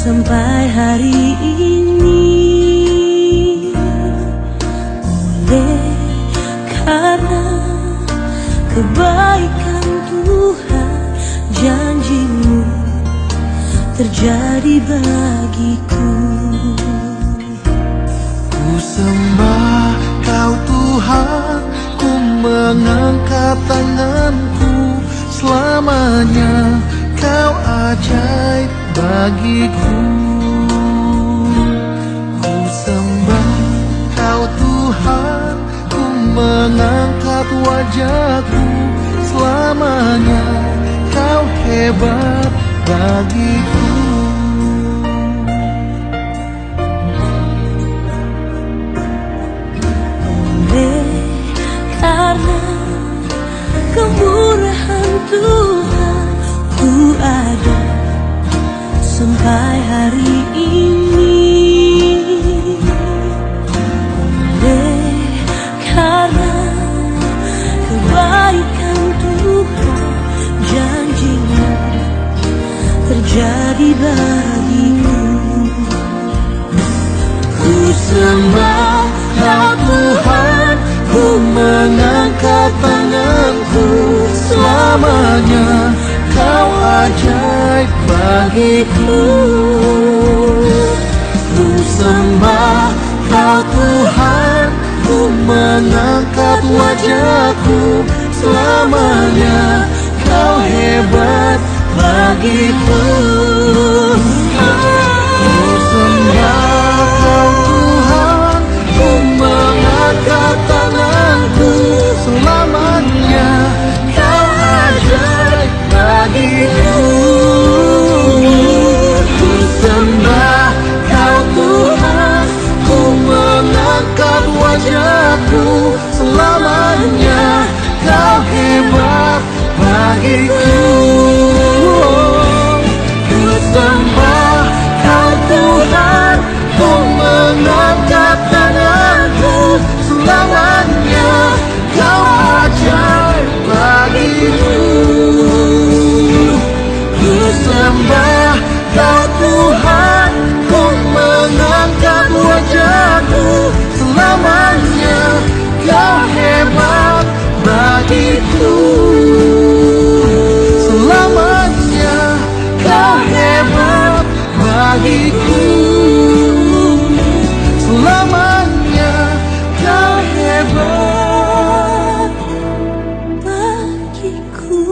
sampai hari ini. Oleh karena kebaikan Tuhan, janji-Mu terjadi bagiku. Ku sembah Kau Tuhan, ku mengangkat tanganku. Selamanya Kau ajaib bagiku. Ku sembah Kau Tuhan, ku mengangkat wajahku. Selamanya Kau hebat bagiku. Karena kemurahan Tuhan, ku ada sampai hari ini. Oleh karena kebaikan Tuhan, janji-Mu terjadi bagiku. Ku sembah Kau Tuhan, ku mengangkat tanganku. Selamanya Kau ajaib bagiku. Ku sembah Kau Tuhan, ku mengangkat wajahku. Selamanya Kau hebat bagiku. Ku sembah Kau Tuhan, ku mengangkat tanganku. Selamanya Kau ajaib bagiku. Ku sembah Kau Tuhan, ku mengangkat wajahku. Selamanya Kau hebat bagiku. Ku sembah Kau Tuhan, ku mengangkat tanganku. Selamanya Kau ajaib bagiku. Ku sembah Kau Tuhan, ku mengangkat wajahku. Selamanya Kau hebat bagiku. Selamanya Kau hebat bagiku. Selamanya Kau hebat bagiku.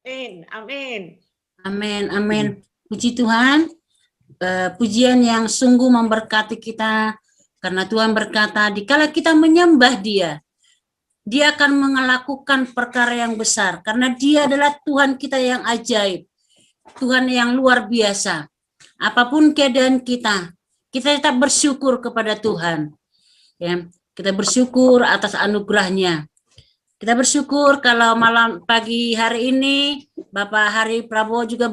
Amin, amin. Amin, amin. Puji Tuhan, pujian yang sungguh memberkati kita, karena Tuhan berkata, dikala kita menyembah Dia, Dia akan melakukan perkara yang besar, karena Dia adalah Tuhan kita yang ajaib, Tuhan yang luar biasa. Apapun keadaan kita tetap bersyukur kepada Tuhan. Ya, kita bersyukur atas anugerah-Nya. Kita bersyukur kalau malam pagi hari ini Bapak Hari Prabowo juga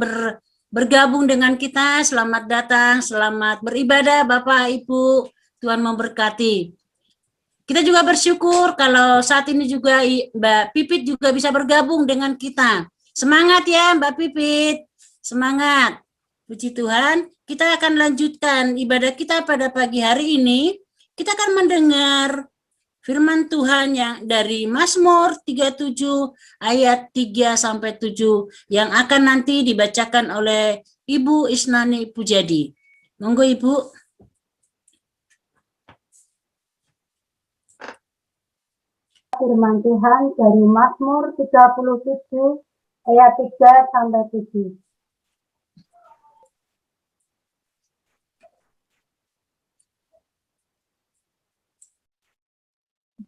bergabung dengan kita. Selamat datang, selamat beribadah Bapak Ibu. Tuhan memberkati. Kita juga bersyukur kalau saat ini juga Mbak Pipit juga bisa bergabung dengan kita. Semangat ya Mbak Pipit, semangat. Puji Tuhan, kita akan lanjutkan ibadah kita pada pagi hari ini. Kita akan mendengar firman Tuhan yang dari Mazmur 37 ayat 3 sampai 7 yang akan nanti dibacakan oleh Ibu Isnani Pujadi. Monggo Ibu. Firman Tuhan dari Mazmur 37 ayat 3 sampai 7.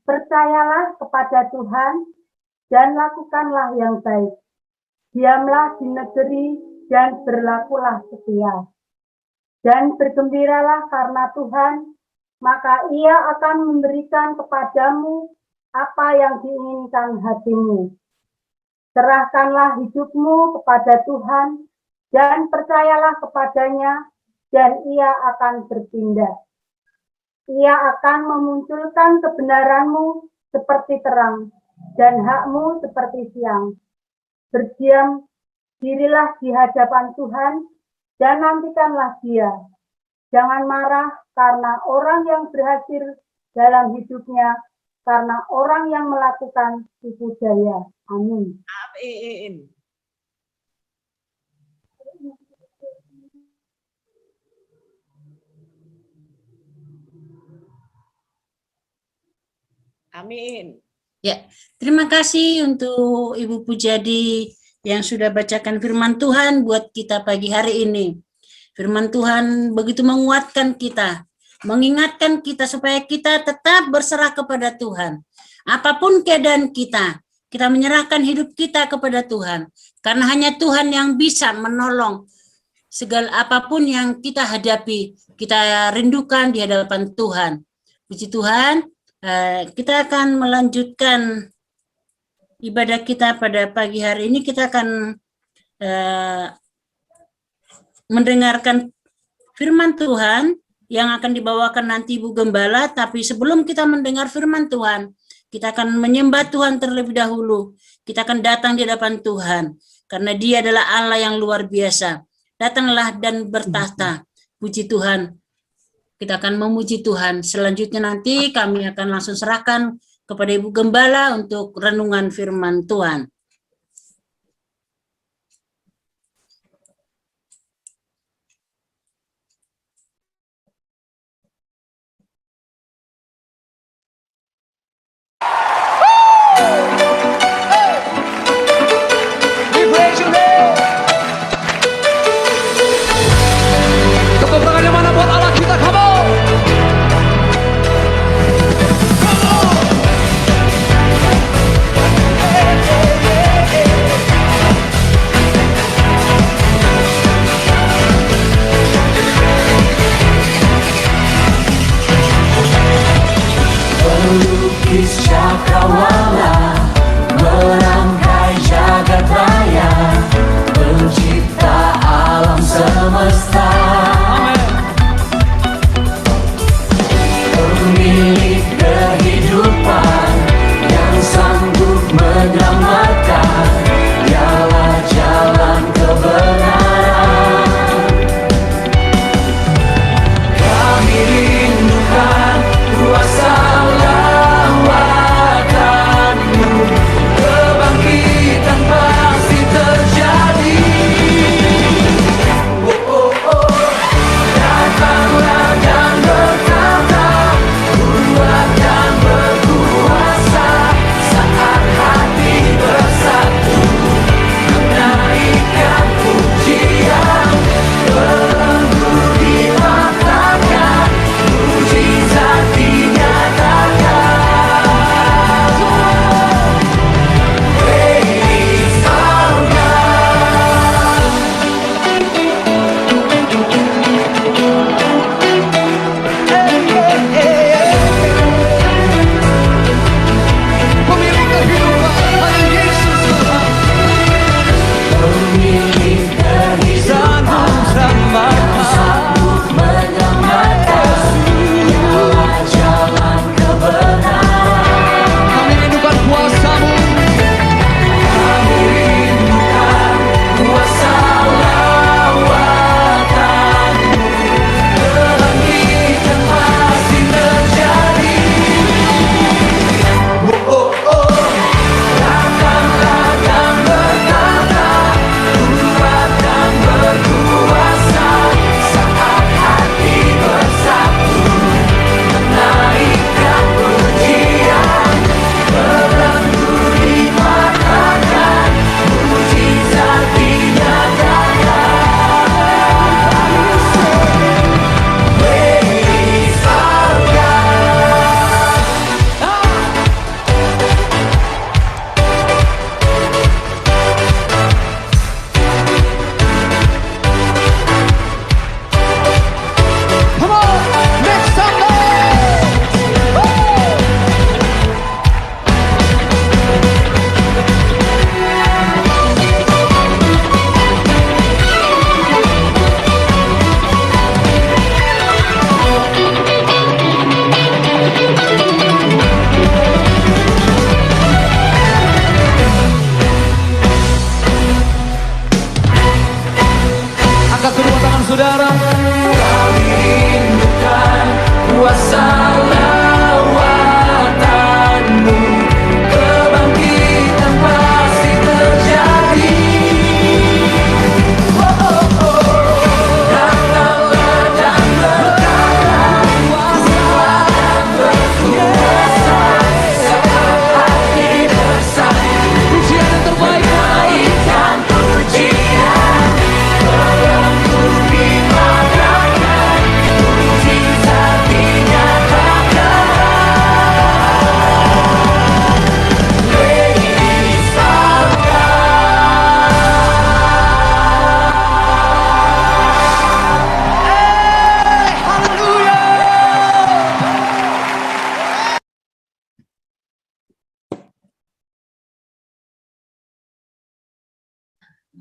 Percayalah kepada Tuhan dan lakukanlah yang baik. Diamlah di negeri dan berlakulah setia. Dan bergembiralah karena Tuhan, maka Ia akan memberikan kepadamu apa yang diinginkan hatimu. Serahkanlah hidupmu kepada Tuhan dan percayalah kepadanya, dan Ia akan bertindak. Ia akan memunculkan kebenaranmu seperti terang dan hakmu seperti siang. Berdiam dirilah di hadapan Tuhan dan nantikanlah Dia. Jangan marah karena orang yang berhasil dalam hidupnya, karena orang yang melakukan tipu daya. Amin. Amin. Amin. Ya, terima kasih untuk Ibu Pujadi yang sudah bacakan firman Tuhan buat kita pagi hari ini. Firman Tuhan begitu menguatkan kita, mengingatkan kita supaya kita tetap berserah kepada Tuhan. Apapun keadaan kita menyerahkan hidup kita kepada Tuhan. Karena hanya Tuhan yang bisa menolong segala apapun yang kita hadapi, kita rindukan di hadapan Tuhan. Puji Tuhan. Kita akan melanjutkan ibadah kita pada pagi hari ini. Kita akan mendengarkan firman Tuhan yang akan dibawakan nanti Ibu Gembala. Tapi sebelum kita mendengar firman Tuhan, kita akan menyembah Tuhan terlebih dahulu. Kita akan datang di hadapan Tuhan karena Dia adalah Allah yang luar biasa. Datanglah dan bertahta. Puji Tuhan. Kita akan memuji Tuhan. Selanjutnya nanti kami akan langsung serahkan kepada Ibu Gembala untuk renungan firman Tuhan. Tepuk tangannya mana buat Allah kita, come on. Pelukis cakrawala merangkai jagat raya, pencipta alam semesta, pemilik kehidupan yang sanggup menyelamatkan, dialah jalan kebenaran. Kami rindukan kuasa lawatan.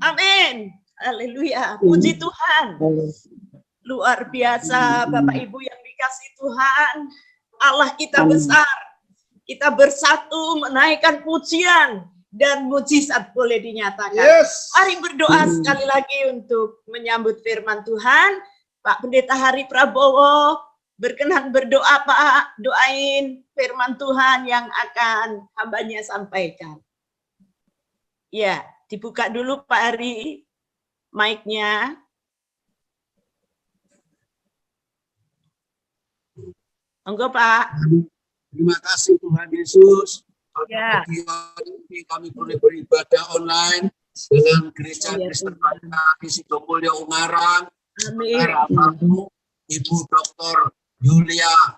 Amin. Haleluya. Puji Tuhan. Luar biasa Bapak Ibu yang dikasih Tuhan. Allah kita besar. Kita bersatu menaikkan pujian dan mujizat boleh dinyatakan. Mari berdoa sekali lagi untuk menyambut firman Tuhan. Pak Pendeta Hari Prabowo berkenan berdoa Pak. Doain firman Tuhan yang akan hambanya sampaikan. Ya, dibuka dulu Pak Hari mic-nya. Monggo Pak. Terima kasih Tuhan Yesus. Ya. Ini kami boleh beribadah online dengan gereja Kristen di Sidomulyo Ungaran. Amin. Harapanmu Ibu Dr. Yulia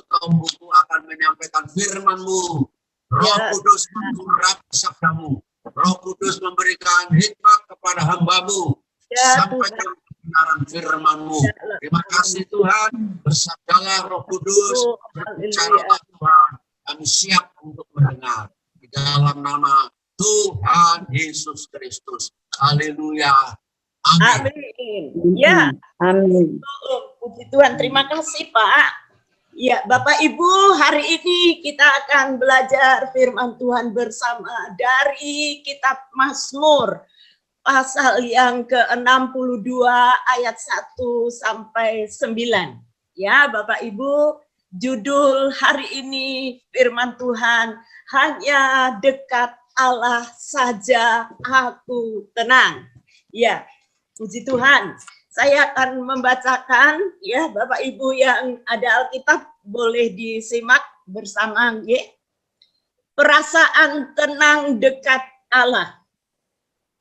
Tombuku akan menyampaikan firman-Mu. Roh Kudus mengurapi sabdamu. Roh Kudus memberikan hikmat kepada hamba-Mu. Sampaikan kebenaran firman-Mu. Terima kasih Tuhan. Bersabdalah Roh Kudus. Berbicaralah Tuhan. Kami siap untuk mendengar. Di dalam nama Tuhan Yesus Kristus. Haleluya. Amin. Amin. Ya. Amin. Puji Tuhan. Terima kasih Pak. Ya, Bapak Ibu, hari ini kita akan belajar firman Tuhan bersama dari kitab Mazmur pasal yang ke-62 ayat 1 sampai 9. Ya, Bapak Ibu, judul hari ini firman Tuhan, hanya dekat Allah saja aku tenang. Ya, puji Tuhan. Saya akan membacakan, ya Bapak Ibu yang ada Alkitab boleh disimak bersama. Ya. Perasaan tenang dekat Allah.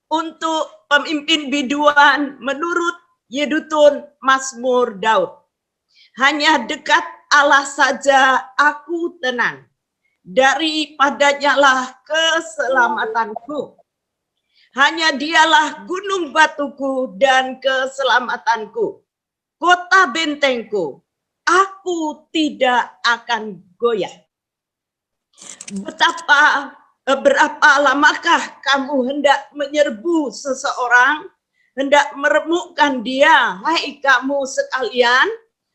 Untuk pemimpin biduan menurut Yedutun Mazmur Daud. Hanya dekat Allah saja aku tenang. Daripadanya lah keselamatanku. Hanya dialah gunung batuku dan keselamatanku. Kota bentengku. Aku tidak akan goyah. Berapa lamakah kamu hendak menyerbu seseorang, hendak meremukkan dia, hai kamu sekalian,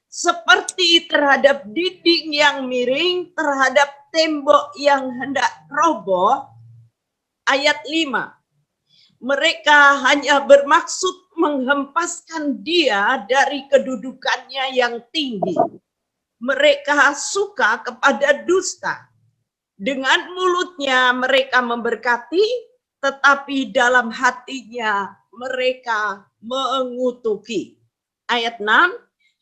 seperti terhadap dinding yang miring, terhadap tembok yang hendak roboh. Ayat 5. Mereka hanya bermaksud menghempaskan dia dari kedudukannya yang tinggi. Mereka suka kepada dusta. Dengan mulutnya mereka memberkati, tetapi dalam hatinya mereka mengutuki. Ayat 6,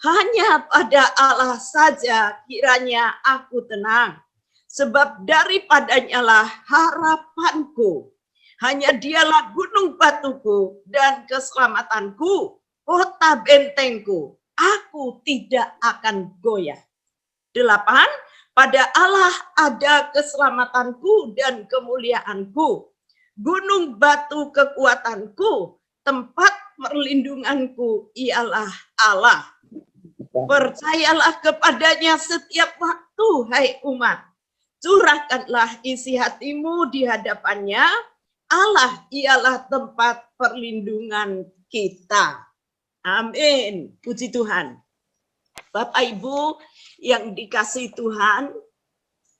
hanya pada Allah saja kiranya aku tenang, sebab daripadanya lah harapanku. Hanya dialah gunung batuku dan keselamatanku, kota bentengku. Aku tidak akan goyah. 8. Pada Allah ada keselamatanku dan kemuliaanku. Gunung batu kekuatanku, tempat perlindunganku ialah Allah. Percayalah kepadanya setiap waktu, hai umat. Curahkanlah isi hatimu di hadapannya. Allah ialah tempat perlindungan kita. Amin. Puji Tuhan. Bapak Ibu yang dikasihi Tuhan,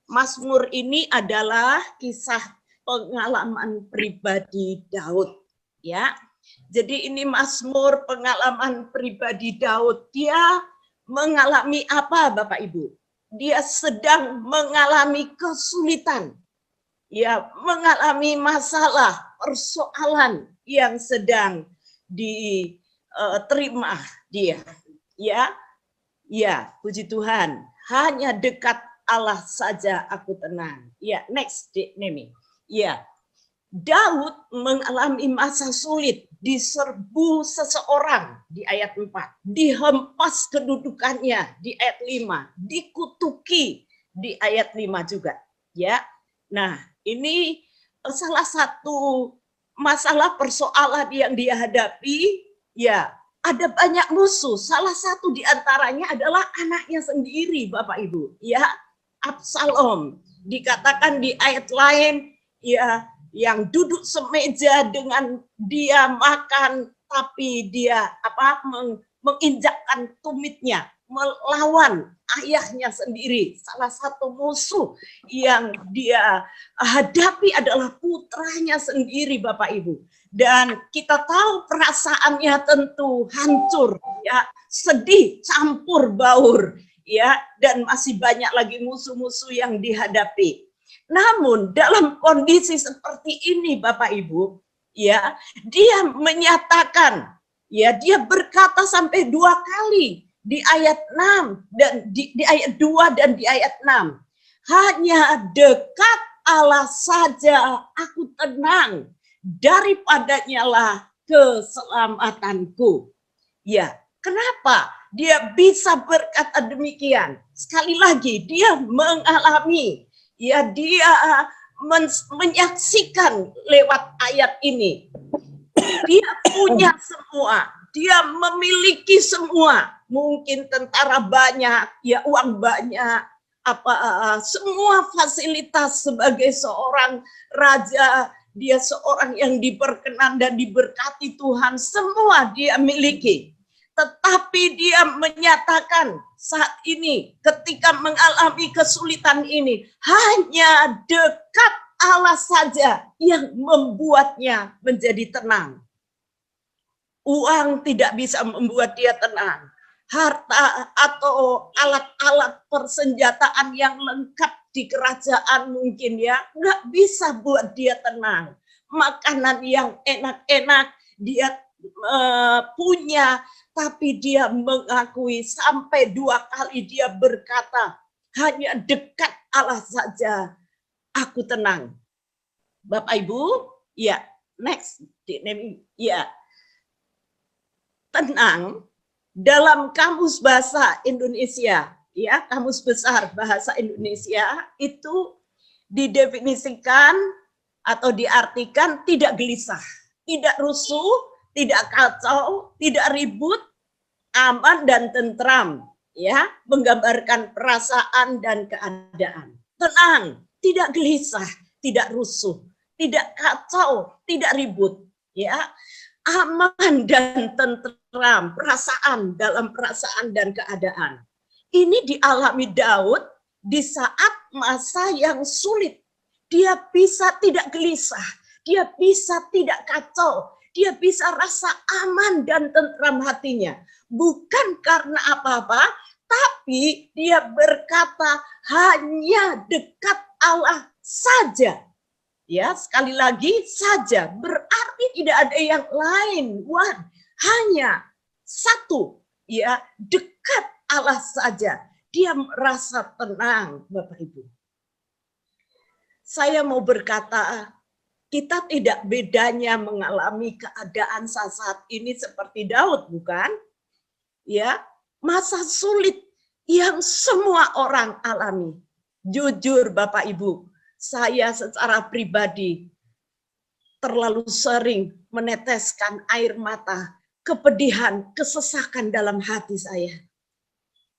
Mazmur ini adalah kisah pengalaman pribadi Daud. Ya, jadi ini Mazmur pengalaman pribadi Daud. Dia mengalami apa, Bapak Ibu? Dia sedang mengalami kesulitan. Ya, mengalami masalah, persoalan yang sedang diterima dia. Ya, puji Tuhan. Hanya dekat Allah saja aku tenang. Ya, next, Nemi. Ya, Daud mengalami masa sulit, diserbu seseorang di ayat 4, dihempas kedudukannya di ayat 5, dikutuki di ayat 5 juga. Ya, nah ini salah satu masalah persoalan yang dia hadapi. Ya, ada banyak musuh. Salah satu di antaranya adalah anaknya sendiri, Bapak Ibu. Ya, Absalom. Dikatakan di ayat lain, ya, yang duduk semeja dengan dia makan, tapi dia menginjakkan tumitnya melawan ayahnya sendiri. Salah satu musuh yang dia hadapi adalah putranya sendiri, Bapak Ibu. Dan kita tahu perasaannya tentu hancur, ya, sedih campur baur, ya, dan masih banyak lagi musuh-musuh yang dihadapi. Namun dalam kondisi seperti ini, Bapak Ibu, ya, dia menyatakan, ya, dia berkata sampai 2 kali di ayat 6 dan di ayat 2 dan di ayat 6. Hanya dekat Allah saja aku tenang, daripadanya lah keselamatanku. Ya, kenapa dia bisa berkata demikian? Sekali lagi, dia mengalami, ya, dia menyaksikan lewat ayat ini. Dia punya semua, dia memiliki semua. Mungkin tentara banyak, ya, uang banyak, semua fasilitas sebagai seorang raja. Dia seorang yang diperkenan dan diberkati Tuhan, semua dia miliki. Tetapi dia menyatakan saat ini ketika mengalami kesulitan ini, hanya dekat Allah saja yang membuatnya menjadi tenang. Uang tidak bisa membuat dia tenang. Harta atau alat-alat persenjataan yang lengkap di kerajaan mungkin, ya, nggak bisa buat dia tenang. Makanan yang enak-enak dia punya, tapi dia mengakui sampai 2 kali dia berkata, hanya dekat Allah saja aku tenang. Bapak Ibu, ya, next, ya, tenang dalam kamus bahasa Indonesia, ya, kamus besar bahasa Indonesia itu didefinisikan atau diartikan tidak gelisah, tidak rusuh, tidak kacau, tidak ribut, aman dan tentram, ya, menggambarkan perasaan dan keadaan. Tenang, tidak gelisah, tidak rusuh, tidak kacau, tidak ribut, ya. Aman dan tentram, perasaan dalam perasaan dan keadaan. Ini dialami Daud di saat masa yang sulit. Dia bisa tidak gelisah, dia bisa tidak kacau, dia bisa rasa aman dan tentram hatinya. Bukan karena apa-apa, tapi dia berkata hanya dekat Allah saja. Ya, sekali lagi saja, berarti tidak ada yang lain, hanya satu, ya, dekat Allah saja. Dia merasa tenang, Bapak Ibu. Saya mau berkata, kita tidak bedanya mengalami keadaan saat ini seperti Daud, bukan? Ya, masa sulit yang semua orang alami. Jujur Bapak Ibu, saya secara pribadi terlalu sering meneteskan air mata, kepedihan, kesesakan dalam hati saya.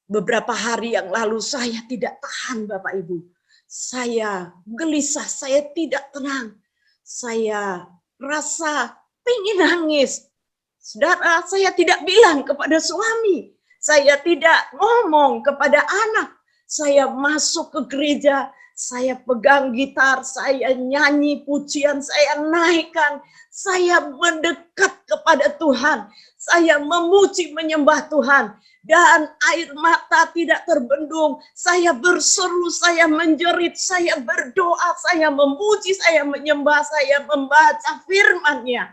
Beberapa hari yang lalu saya tidak tahan, Bapak Ibu. Saya gelisah, saya tidak tenang. Saya rasa pengen nangis. Saudara, saya tidak bilang kepada suami. Saya tidak ngomong kepada anak. Saya masuk ke gereja, saya pegang gitar, saya nyanyi pujian, saya naikkan, saya mendekat kepada Tuhan, saya memuji menyembah Tuhan, dan air mata tidak terbendung, saya berseru, saya menjerit, saya berdoa, saya memuji, saya menyembah, saya membaca firman-Nya.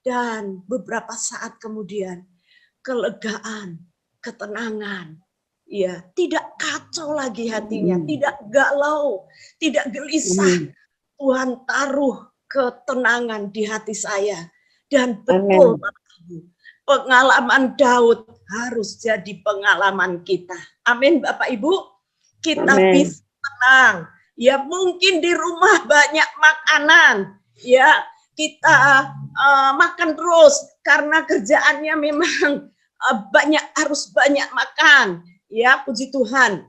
Dan beberapa saat kemudian, kelegaan, ketenangan, ya, tidak kacau lagi hatinya, tidak galau, tidak gelisah. Tuhan taruh ketenangan di hati saya. Dan betul, Bapak Ibu, pengalaman Daud harus jadi pengalaman kita. Amin, Bapak Ibu. Kita bisa tenang. Ya, mungkin di rumah banyak makanan, ya, kita makan terus karena kerjaannya memang harus banyak makan. Ya, puji Tuhan.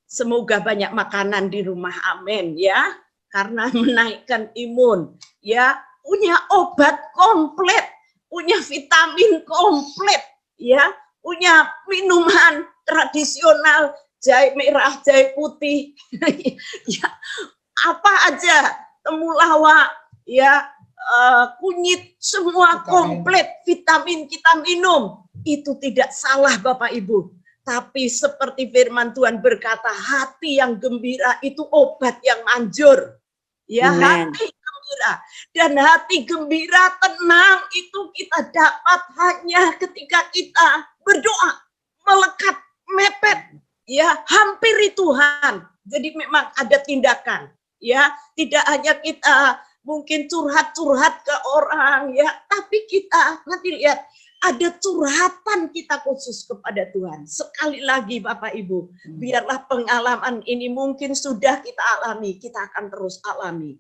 Semoga banyak makanan di rumah, amin, ya. karena menaikkan imun, ya, punya obat komplit, punya vitamin komplit, ya, punya minuman tradisional, jahe merah, jahe putih, ya, apa aja, temulawak, ya, kunyit, semua komplit vitamin kita minum. Itu tidak salah Bapak Ibu. Tapi seperti firman Tuhan berkata, hati yang gembira itu obat yang manjur. Ya, Amen. hati gembira. Dan hati gembira, tenang itu kita dapat hanya ketika kita berdoa, melekat, mepet, ya, hampiri Tuhan. Jadi memang ada tindakan, ya, tidak hanya kita mungkin curhat-curhat ke orang, ya, tapi kita nanti lihat ada curhatan kita khusus kepada Tuhan. Sekali lagi Bapak Ibu, biarlah pengalaman ini mungkin sudah kita alami, kita akan terus alami.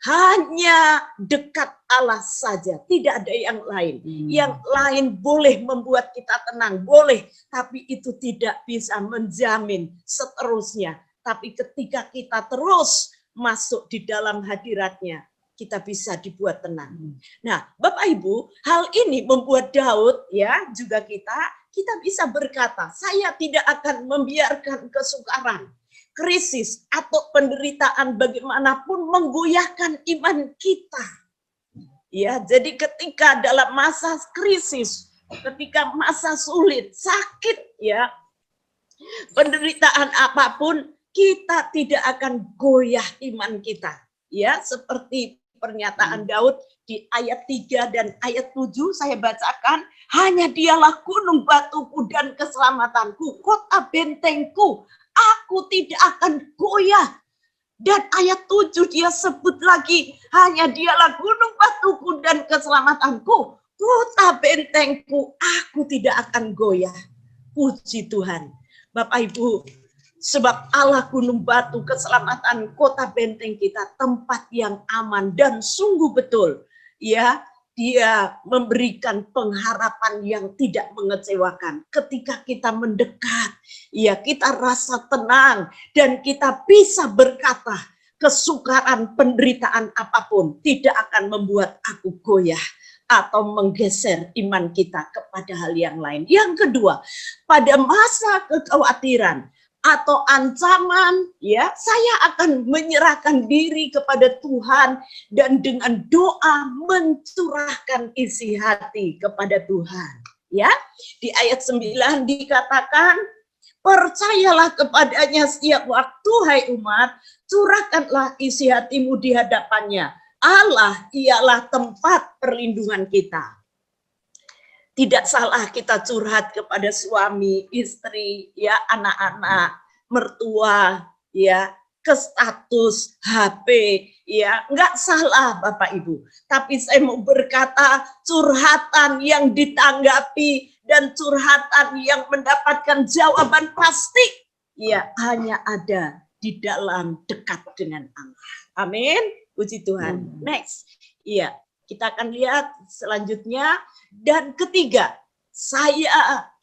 Hanya dekat Allah saja, tidak ada yang lain. Yang lain boleh membuat kita tenang, boleh, tapi itu tidak bisa menjamin seterusnya. Tapi ketika kita terus masuk di dalam hadiratnya, kita bisa dibuat tenang. Nah, Bapak Ibu, hal ini membuat Daud, ya, juga kita bisa berkata, saya tidak akan membiarkan kesukaran, krisis atau penderitaan bagaimanapun menggoyahkan iman kita. Ya, jadi ketika dalam masa krisis, ketika masa sulit, sakit, ya, penderitaan apapun, kita tidak akan goyah iman kita. Ya, seperti pernyataan Daud di ayat 3 dan ayat 7 saya bacakan, hanya dialah gunung batuku dan keselamatanku, kota bentengku, aku tidak akan goyah. Dan ayat 7 dia sebut lagi, hanya dialah gunung batuku dan keselamatanku, kota bentengku, aku tidak akan goyah. Puji Tuhan. Bapak Ibu, sebab Allah gunung batu keselamatan, kota benteng kita, tempat yang aman dan sungguh betul, ya, dia memberikan pengharapan yang tidak mengecewakan. Ketika kita mendekat, ya, kita rasa tenang dan kita bisa berkata, kesukaran, penderitaan apapun tidak akan membuat aku goyah atau menggeser iman kita kepada hal yang lain. Yang kedua, pada masa kekhawatiran atau ancaman, ya, saya akan menyerahkan diri kepada Tuhan dan dengan doa mencurahkan isi hati kepada Tuhan. Ya, di ayat 9 dikatakan, percayalah kepadanya setiap waktu, hai umat, curahkanlah isi hatimu di hadapannya. Allah ialah tempat perlindungan kita. Tidak salah kita curhat kepada suami, istri, ya, anak-anak, mertua, ya, ke status HP, ya, enggak salah Bapak Ibu. Tapi saya mau berkata, curhatan yang ditanggapi dan curhatan yang mendapatkan jawaban pasti, ya, hanya ada di dalam dekat dengan Allah. Amin. Puji Tuhan. Next. Iya. Kita akan lihat selanjutnya. Dan ketiga,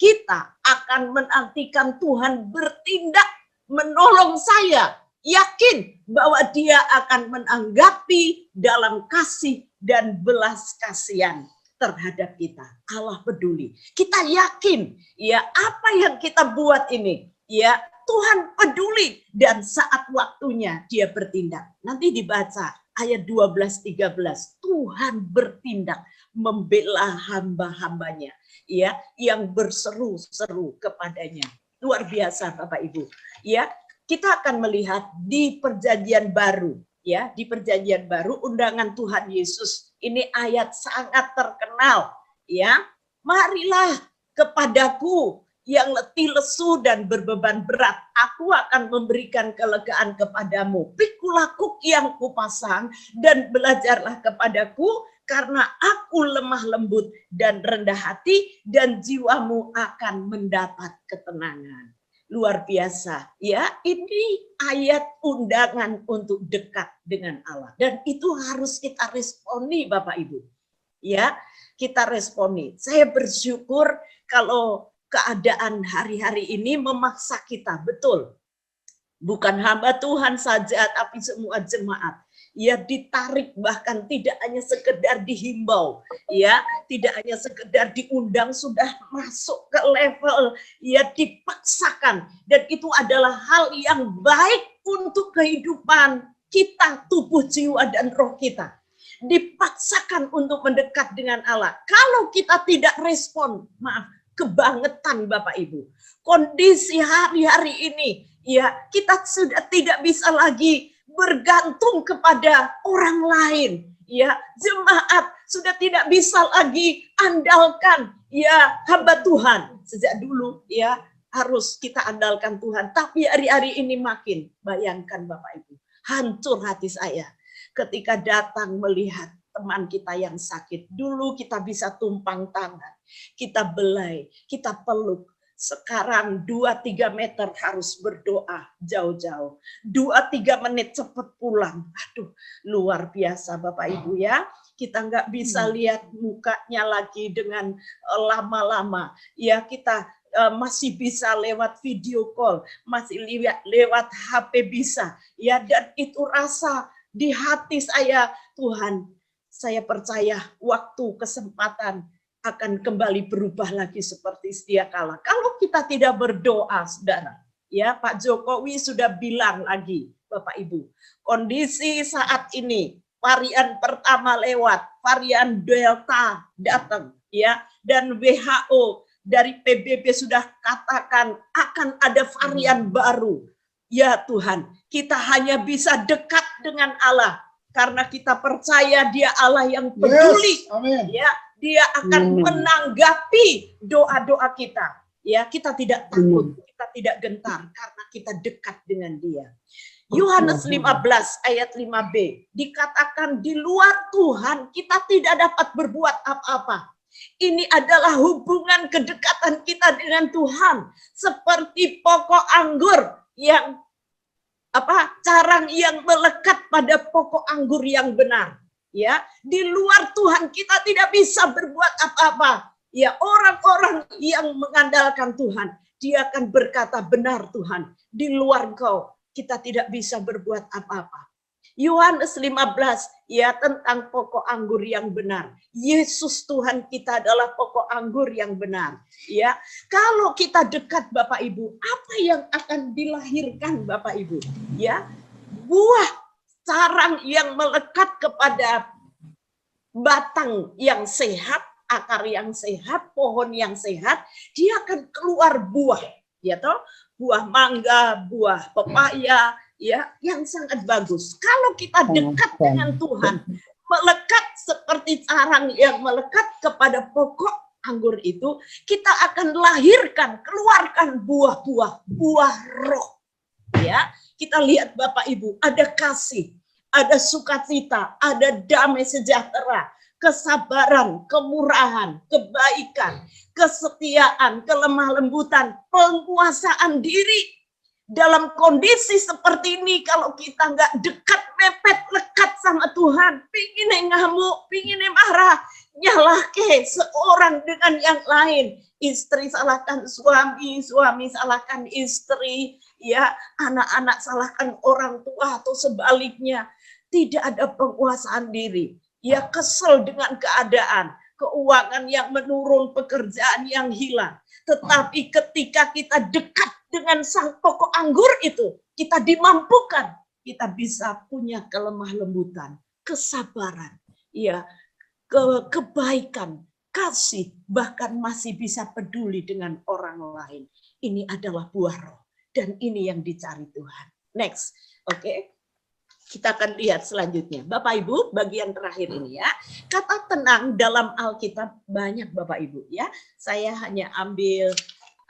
kita akan menantikan Tuhan bertindak menolong saya. Yakin bahwa dia akan menanggapi dalam kasih dan belas kasihan terhadap kita. Allah peduli. Kita yakin, ya, apa yang kita buat ini, ya, Tuhan peduli dan saat waktunya dia bertindak. Nanti dibaca ayat 12-13. Tuhan bertindak membela hamba-hambanya, ya, yang berseru-seru kepadanya. Luar biasa Bapak Ibu. Ya, kita akan melihat di Perjanjian Baru, ya, di Perjanjian Baru undangan Tuhan Yesus. Ini ayat sangat terkenal, ya. Marilah kepadaku yang letih lesu dan berbeban berat, aku akan memberikan kelegaan kepadamu. Pikulah kuk yang kupasang dan belajarlah kepadaku, karena aku lemah lembut dan rendah hati, dan jiwamu akan mendapat ketenangan. Luar biasa, ya. Ini ayat undangan untuk dekat dengan Allah, dan itu harus kita responi Bapak Ibu. Ya, kita responi. Saya bersyukur kalau keadaan hari-hari ini memaksa kita, betul. Bukan hamba Tuhan saja, tapi semua jemaat. ya ditarik, bahkan tidak hanya sekedar dihimbau, ya tidak hanya sekedar diundang, sudah masuk ke level ya dipaksakan, dan itu adalah hal yang baik untuk kehidupan kita, tubuh, jiwa, dan roh kita. Dipaksakan untuk mendekat dengan Allah. Kalau kita tidak respon, maaf, kebangetan Bapak Ibu. Kondisi hari-hari ini, ya kita sudah tidak bisa lagi bergantung kepada orang lain. Ya, jemaat sudah tidak bisa lagi andalkan ya hamba Tuhan. Sejak dulu ya harus kita andalkan Tuhan, tapi hari-hari ini makin, bayangkan Bapak Ibu, hancur hati saya ketika datang melihat teman kita yang sakit. Dulu kita bisa tumpang tangan, kita belai, kita peluk. Sekarang 2-3 meter harus berdoa jauh-jauh. 2-3 menit cepat pulang. Aduh, luar biasa Bapak Ibu ya. Kita nggak bisa lihat mukanya lagi dengan lama-lama. Ya, kita masih bisa lewat video call, masih lewat HP bisa. Ya, dan itu rasa di hati saya, Tuhan, saya percaya waktu, kesempatan akan kembali berubah lagi seperti sedia kala. Kalau kita tidak berdoa, saudara, ya Pak Jokowi sudah bilang lagi, Bapak Ibu, kondisi saat ini, varian pertama lewat, varian Delta datang, ya, dan WHO dari PBB sudah katakan akan ada varian baru. Ya Tuhan, kita hanya bisa dekat dengan Allah karena kita percaya Dia Allah yang peduli. Yes, amin. Ya, Dia akan menanggapi doa-doa kita. Ya, kita tidak takut, kita tidak gentar karena kita dekat dengan Dia. Yohanes 15 ayat 5b dikatakan di luar Tuhan kita tidak dapat berbuat apa-apa. Ini adalah hubungan kedekatan kita dengan Tuhan seperti pokok anggur yang carang yang melekat pada pokok anggur yang benar. Ya, di luar Tuhan kita tidak bisa berbuat apa-apa. Ya, orang-orang yang mengandalkan Tuhan, dia akan berkata, benar Tuhan, di luar Engkau kita tidak bisa berbuat apa-apa. Yohanes 15 ya tentang pokok anggur yang benar. Yesus Tuhan kita adalah pokok anggur yang benar. Ya, kalau kita dekat Bapak Ibu, apa yang akan dilahirkan Bapak Ibu? Ya, buah sarang yang melekat kepada batang yang sehat, akar yang sehat, pohon yang sehat, dia akan keluar buah, ya toh, buah mangga, buah pepaya, ya, yang sangat bagus. Kalau kita dekat dengan Tuhan, melekat seperti sarang yang melekat kepada pokok anggur itu, kita akan lahirkan, keluarkan buah-buah, buah roh. Ya, kita lihat Bapak Ibu, ada kasih, ada sukacita, ada damai sejahtera, kesabaran, kemurahan, kebaikan, kesetiaan, kelemah lembutan, penguasaan diri. Dalam kondisi seperti ini, kalau kita nggak dekat, mepet, lekat sama Tuhan, pingin ngamuk, pingin marah, nyalahke seorang dengan yang lain. Istri salahkan suami, suami salahkan istri, ya, anak-anak salahkan orang tua atau sebaliknya. Tidak ada penguasaan diri. Ya, kesel dengan keadaan, keuangan yang menurun, pekerjaan yang hilang. Tetapi ketika kita dekat dengan sang pokok anggur itu, kita dimampukan, kita bisa punya kelemah lembutan, kesabaran, ya, kebaikan, kasih, bahkan masih bisa peduli dengan orang lain. Ini adalah buah roh, dan ini yang dicari Tuhan. Next, oke. Kita akan lihat selanjutnya. Bapak Ibu, bagian terakhir ini ya. Kata tenang dalam Alkitab banyak Bapak Ibu ya. Saya hanya ambil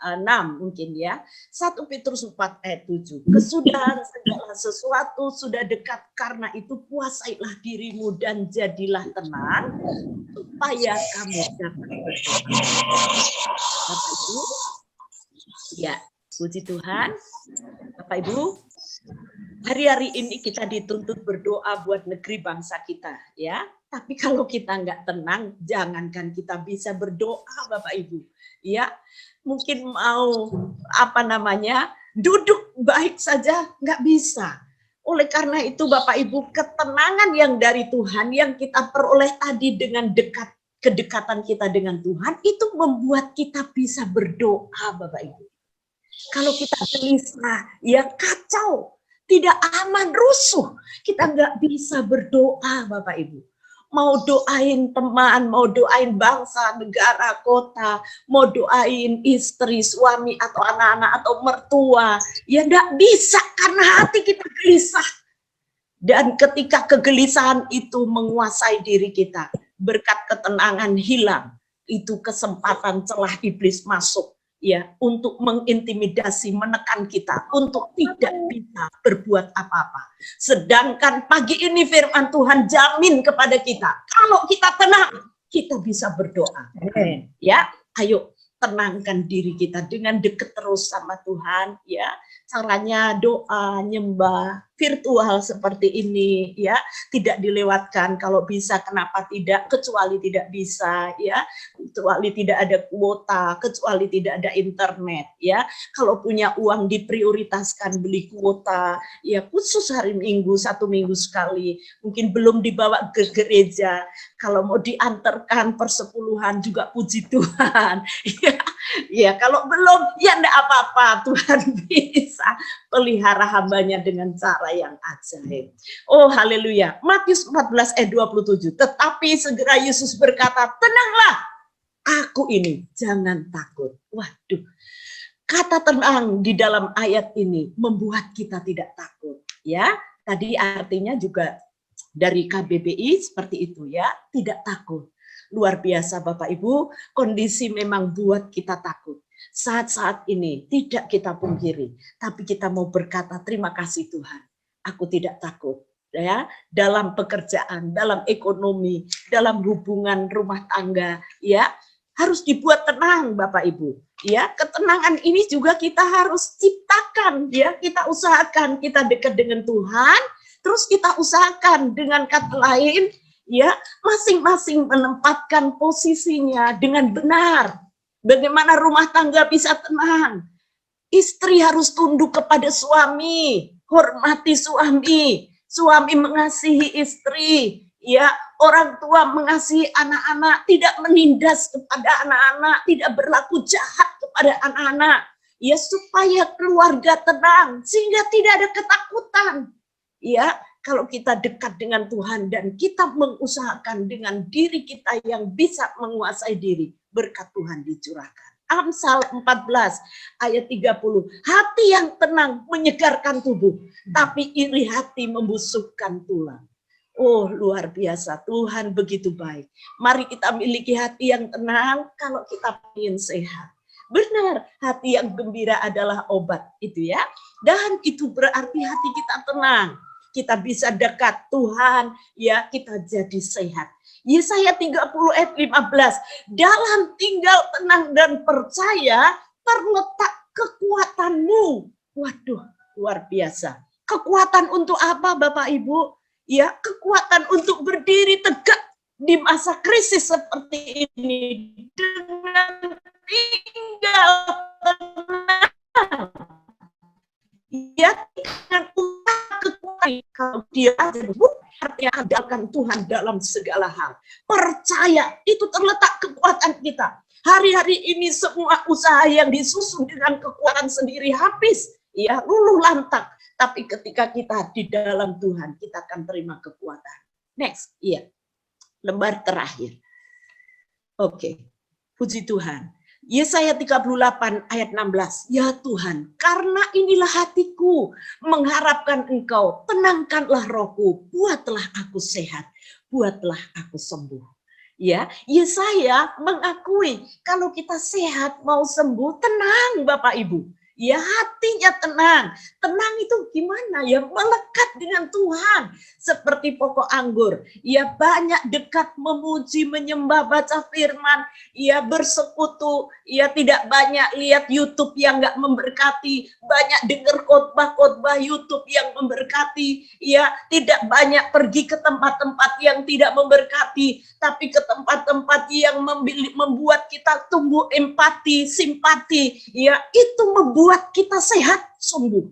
6 mungkin ya. 1 Petrus 4 ayat 7. Kesudahan segala sesuatu sudah dekat, karena itu puasailah dirimu dan jadilah tenang supaya kamu dapat berdoa. Bapak Ibu, ya, puji Tuhan. Bapak Ibu, hari-hari ini kita dituntut berdoa buat negeri bangsa kita, ya. Tapi kalau kita nggak tenang, jangankan kita bisa berdoa, Bapak Ibu, ya. Mungkin mau duduk baik saja nggak bisa. Oleh karena itu Bapak Ibu, ketenangan yang dari Tuhan yang kita peroleh tadi dengan kedekatan kita dengan Tuhan, itu membuat kita bisa berdoa Bapak Ibu. Kalau kita gelisah, ya kacau, tidak aman, rusuh, kita nggak bisa berdoa Bapak Ibu. Mau doain teman, mau doain bangsa, negara, kota, mau doain istri, suami, atau anak-anak, atau mertua, ya nggak bisa karena hati kita gelisah. Dan ketika kegelisahan itu menguasai diri kita, berkat ketenangan hilang, itu kesempatan celah iblis masuk, ya, untuk mengintimidasi, menekan kita untuk tidak bisa berbuat apa-apa. Sedangkan pagi ini firman Tuhan jamin kepada kita, kalau kita tenang, kita bisa berdoa. Ya, ayo tenangkan diri kita dengan dekat terus sama Tuhan, ya. Caranya doa, nyembah, virtual seperti ini, ya, tidak dilewatkan. Kalau bisa, kenapa tidak? Kecuali tidak bisa, ya, kecuali tidak ada kuota, kecuali tidak ada internet, ya. Kalau punya uang diprioritaskan beli kuota, ya, khusus hari Minggu, 1 minggu sekali. Mungkin belum dibawa ke gereja. Kalau mau diantarkan persepuluhan juga puji Tuhan, ya. Ya, kalau belum, ya enggak apa-apa, Tuhan bisa pelihara hambanya dengan cara yang ajaib. Oh, haleluya. Matius 14 ayat 27. Tetapi segera Yesus berkata, tenanglah, aku ini, jangan takut. Waduh, kata tenang di dalam ayat ini membuat kita tidak takut. Ya, tadi artinya juga dari KBBI seperti itu, ya, tidak takut. Luar biasa Bapak Ibu, kondisi memang buat kita takut. Saat-saat ini tidak kita pungkiri, tapi kita mau berkata terima kasih Tuhan. Aku tidak takut, ya, dalam pekerjaan, dalam ekonomi, dalam hubungan rumah tangga, ya, harus dibuat tenang Bapak Ibu. Ya, ketenangan ini juga kita harus ciptakan, ya, kita usahakan, kita dekat dengan Tuhan, terus kita usahakan dengan kata lain, ya, masing-masing menempatkan posisinya dengan benar. Bagaimana rumah tangga bisa tenang? Istri harus tunduk kepada suami, hormati suami, suami mengasihi istri, ya, orang tua mengasihi anak-anak, tidak menindas kepada anak-anak, tidak berlaku jahat kepada anak-anak, ya, supaya keluarga tenang sehingga tidak ada ketakutan, ya. Kalau kita dekat dengan Tuhan dan kita mengusahakan dengan diri kita yang bisa menguasai diri, berkat Tuhan dicurahkan. Amsal 14 ayat 30. Hati yang tenang menyegarkan tubuh, tapi iri hati membusukkan tulang. Oh, luar biasa, Tuhan begitu baik. Mari kita miliki hati yang tenang kalau kita ingin sehat. Benar, hati yang gembira adalah obat, itu ya. Dan itu berarti hati kita tenang. Kita bisa dekat Tuhan, ya, kita jadi sehat. Yesaya 30 ayat 15, dalam tinggal tenang dan percaya terletak kekuatanmu. Waduh, luar biasa. Kekuatan untuk apa Bapak Ibu? Ya, kekuatan untuk berdiri tegak di masa krisis seperti ini. Dengan tinggal tenang. Ya, dengan kekuatan, kalau dia artinya andalkan Tuhan dalam segala hal. Percaya, itu terletak kekuatan kita. Hari-hari ini semua usaha yang disusun dengan kekuatan sendiri habis, ya, luluh lantak. Tapi ketika kita di dalam Tuhan, kita akan terima kekuatan. Next, iya, lembar terakhir. Oke, puji Tuhan. Yesaya 38 ayat 16. Ya Tuhan, karena inilah hatiku mengharapkan Engkau, tenangkanlah rohku, buatlah aku sehat, buatlah aku sembuh. Ya, Yesaya mengakui kalau kita sehat mau sembuh, tenang Bapak Ibu. Ya, hatinya tenang. Tenang itu gimana? Ya, melekat dengan Tuhan. Seperti pokok anggur. Ya, banyak dekat memuji, menyembah, baca firman. Ya, bersekutu. Ya, tidak banyak lihat YouTube yang nggak memberkati. Banyak dengar khotbah-khotbah YouTube yang memberkati. Ya, tidak banyak pergi ke tempat-tempat yang tidak memberkati. Tapi ke tempat-tempat yang membuat kita tumbuh empati, simpati. Ya, itu membuat kita sehat, sembuh.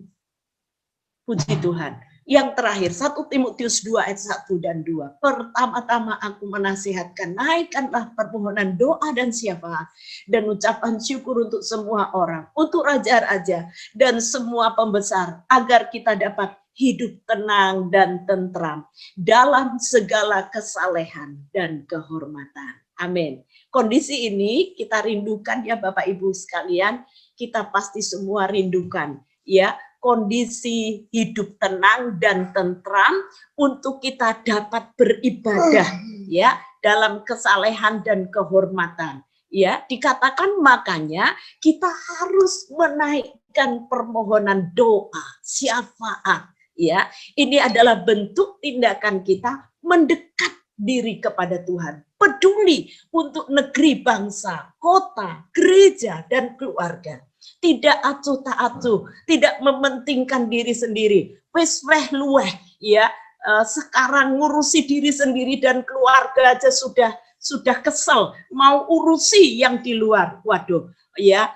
Puji Tuhan. Yang terakhir, 1 Timotius 2 ayat 1 dan 2. Pertama-tama aku menasihatkan, naikkanlah permohonan doa dan syafaat dan ucapan syukur untuk semua orang, untuk raja-raja dan semua pembesar, agar kita dapat hidup tenang dan tentram dalam segala kesalehan dan kehormatan. Amin. Kondisi ini kita rindukan ya Bapak Ibu sekalian, kita pasti semua rindukan ya, kondisi hidup tenang dan tentram untuk kita dapat beribadah ya dalam kesalehan dan kehormatan. Ya, dikatakan makanya kita harus menaikkan permohonan doa, syafaat ya. Ini adalah bentuk tindakan kita mendekat diri kepada Tuhan, peduli untuk negeri, bangsa, kota, gereja dan keluarga. Tidak acuh tak acuh, tidak mementingkan diri sendiri. Wes weh luweh ya, sekarang ngurusi diri sendiri dan keluarga aja sudah kesel, mau urusi yang di luar. Waduh, ya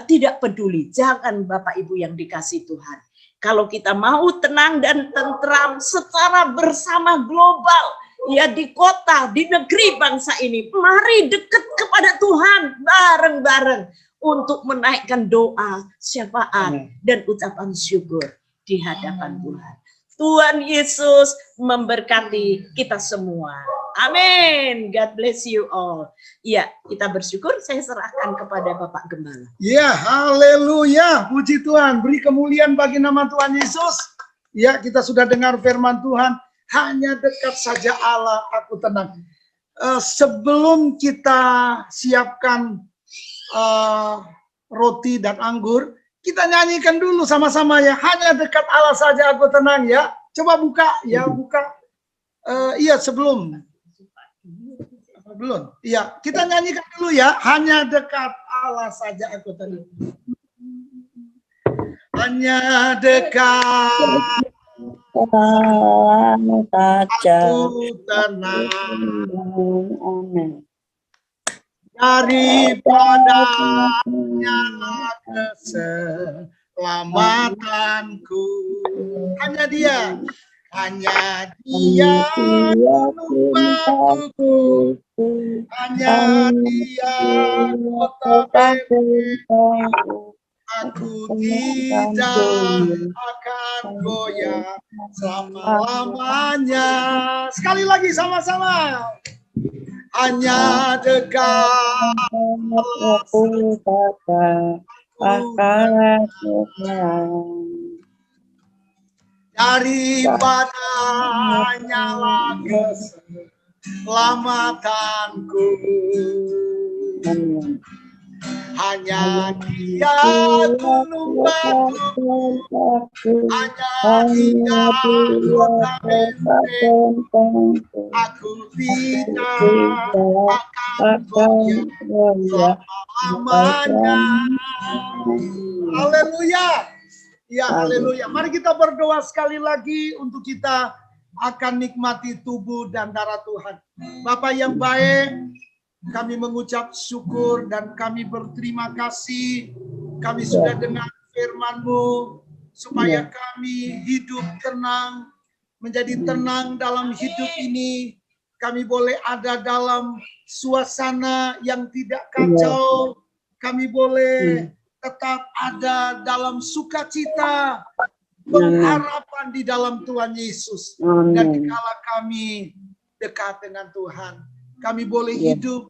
tidak peduli. Jangan Bapak Ibu yang dikasih Tuhan. Kalau kita mau tenang dan tentram secara bersama global, ya di kota, di negeri bangsa ini, mari dekat kepada Tuhan bareng-bareng untuk menaikkan doa, syafaat, dan ucapan syukur di hadapan Tuhan. Tuhan Yesus memberkati kita semua. Amin. God bless you all. Ya, kita bersyukur. Saya serahkan kepada Bapak Gembala. Ya, haleluya. Puji Tuhan. Beri kemuliaan bagi nama Tuhan Yesus. Ya, kita sudah dengar firman Tuhan. Hanya dekat saja Allah, aku tenang. Sebelum kita siapkan roti dan anggur, kita nyanyikan dulu sama-sama ya. Hanya dekat Allah saja aku tenang ya. Coba buka ya, buka. Iya sebelum. Belum. Iya, kita nyanyikan dulu ya. Hanya dekat Allah saja aku tenang. Hanya dekat aku tenang. Daripada nyala keselamatanku, hanya Dia menumpanku, hanya Dia kota aku tidak akan goyah selama-lamanya. Sekali lagi sama-sama. Hanya dekat daripada nyala keselamatanku, hanya Dia menumpanku, hanya Dia kota benteng, aku tidak akan goyah selama-lamanya. Haleluya. Ya, haleluya. Mari kita berdoa sekali lagi untuk kita akan nikmati tubuh dan darah Tuhan. Bapak yang baik, kami mengucap syukur dan kami berterima kasih. Kami sudah dengar firman-Mu supaya kami hidup tenang, menjadi tenang dalam hidup ini. Kami boleh ada dalam suasana yang tidak kacau. Kami boleh tetap ada dalam sukacita, pengharapan di dalam Tuhan Yesus. Dan dikala kami dekat dengan Tuhan, kami boleh hidup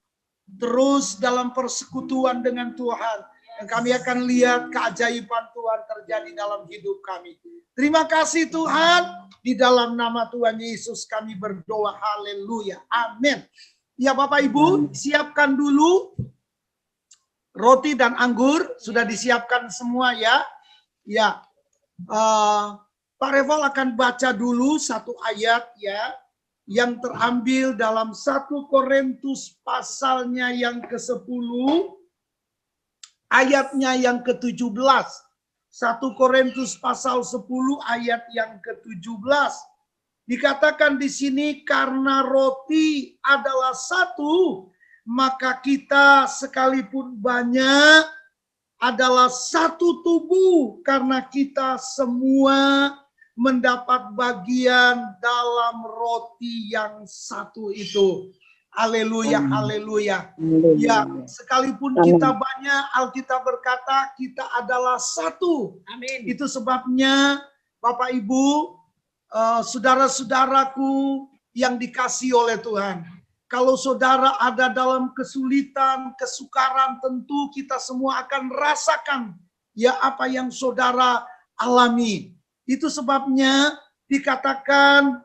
terus dalam persekutuan dengan Tuhan. Dan kami akan lihat keajaiban Tuhan terjadi dalam hidup kami. Terima kasih Tuhan. Di dalam nama Tuhan Yesus kami berdoa. Haleluya. Amin. Ya Bapak Ibu, siapkan dulu roti dan anggur. Sudah disiapkan semua ya. Ya, Pak Reval akan baca dulu satu ayat ya, yang terambil dalam 1 Korintus pasalnya yang ke-10, ayatnya yang ke-17. 1 Korintus pasal 10 ayat yang ke-17. Dikatakan di sini, karena roti adalah satu, maka kita sekalipun banyak adalah satu tubuh, karena kita semua mendapat bagian dalam roti yang satu itu. Haleluya, haleluya. Ya, sekalipun kita banyak, Alkitab berkata kita adalah satu. Amin. Itu sebabnya Bapak Ibu, saudara-saudaraku yang dikasihi oleh Tuhan. Kalau saudara ada dalam kesulitan, kesukaran, tentu kita semua akan rasakan ya apa yang saudara alami. Itu sebabnya dikatakan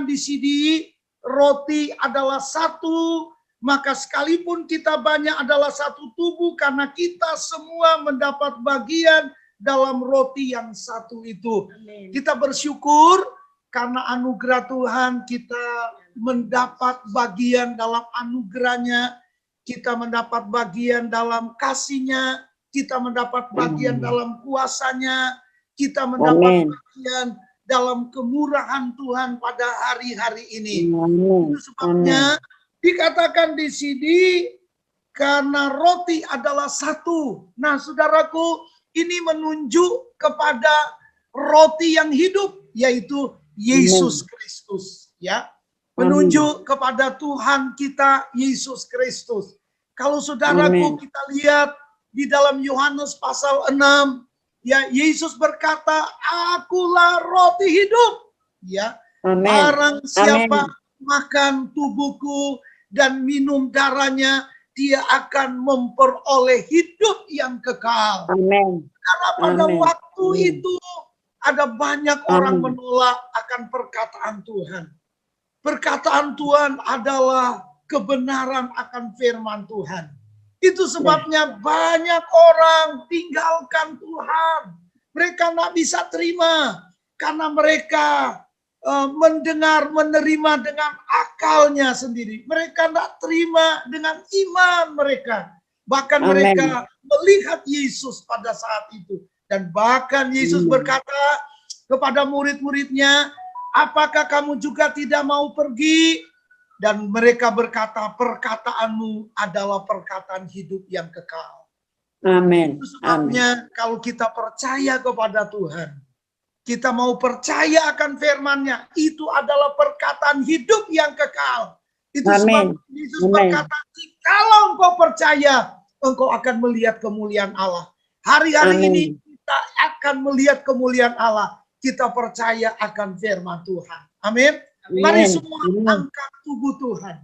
di sini roti adalah satu, maka sekalipun kita banyak adalah satu tubuh karena kita semua mendapat bagian dalam roti yang satu itu. Amin. Kita bersyukur karena anugerah Tuhan kita mendapat bagian dalam anugerahnya, kita mendapat bagian dalam kasihnya, kita mendapat bagian dalam kuasanya, kita mendapat bagian dalam kemurahan Tuhan pada hari-hari ini. Itu sebabnya dikatakan di sini karena roti adalah satu. Nah, saudaraku, ini menunjuk kepada roti yang hidup, yaitu Yesus Kristus, ya. Menunjuk kepada Tuhan kita Yesus Kristus. Kalau saudaraku kita lihat di dalam Yohanes pasal 6, ya, Yesus berkata, "Akulah roti hidup." Ya, barang siapa makan tubuhku dan minum darahnya, dia akan memperoleh hidup yang kekal. Karena pada waktu itu ada banyak orang menolak akan perkataan Tuhan. Perkataan Tuhan adalah kebenaran akan firman Tuhan. Itu sebabnya banyak orang tinggalkan Tuhan. Mereka tidak bisa terima karena mereka mendengar, menerima dengan akalnya sendiri. Mereka tidak terima dengan iman mereka. Bahkan mereka melihat Yesus pada saat itu. Dan bahkan Yesus berkata kepada murid-muridnya, "Apakah kamu juga tidak mau pergi?" Dan mereka berkata, "Perkataanmu adalah perkataan hidup yang kekal." Itu sebabnya kalau kita percaya kepada Tuhan, kita mau percaya akan firman-Nya, itu adalah perkataan hidup yang kekal. Itu sebab Yesus berkata, "Kalau engkau percaya, engkau akan melihat kemuliaan Allah." Hari-hari ini kita akan melihat kemuliaan Allah. Kita percaya akan firman Tuhan. Amin. Mari semua angkat tubuh Tuhan.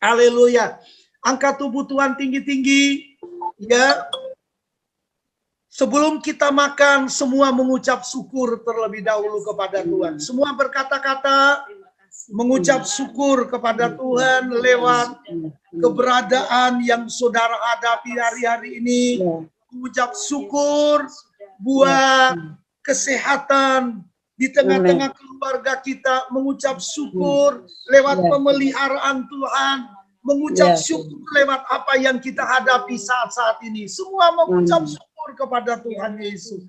Haleluya. Angkat tubuh Tuhan tinggi-tinggi. Ya. Sebelum kita makan, semua mengucap syukur terlebih dahulu kepada Tuhan. Semua berkata-kata mengucap syukur kepada Tuhan lewat keberadaan yang saudara hadapi hari-hari ini. Mengucap syukur buat kesehatan di tengah-tengah keluarga kita, mengucap syukur lewat pemeliharaan Tuhan, mengucap syukur lewat apa yang kita hadapi saat-saat ini. Semua mengucap syukur kepada Tuhan Yesus.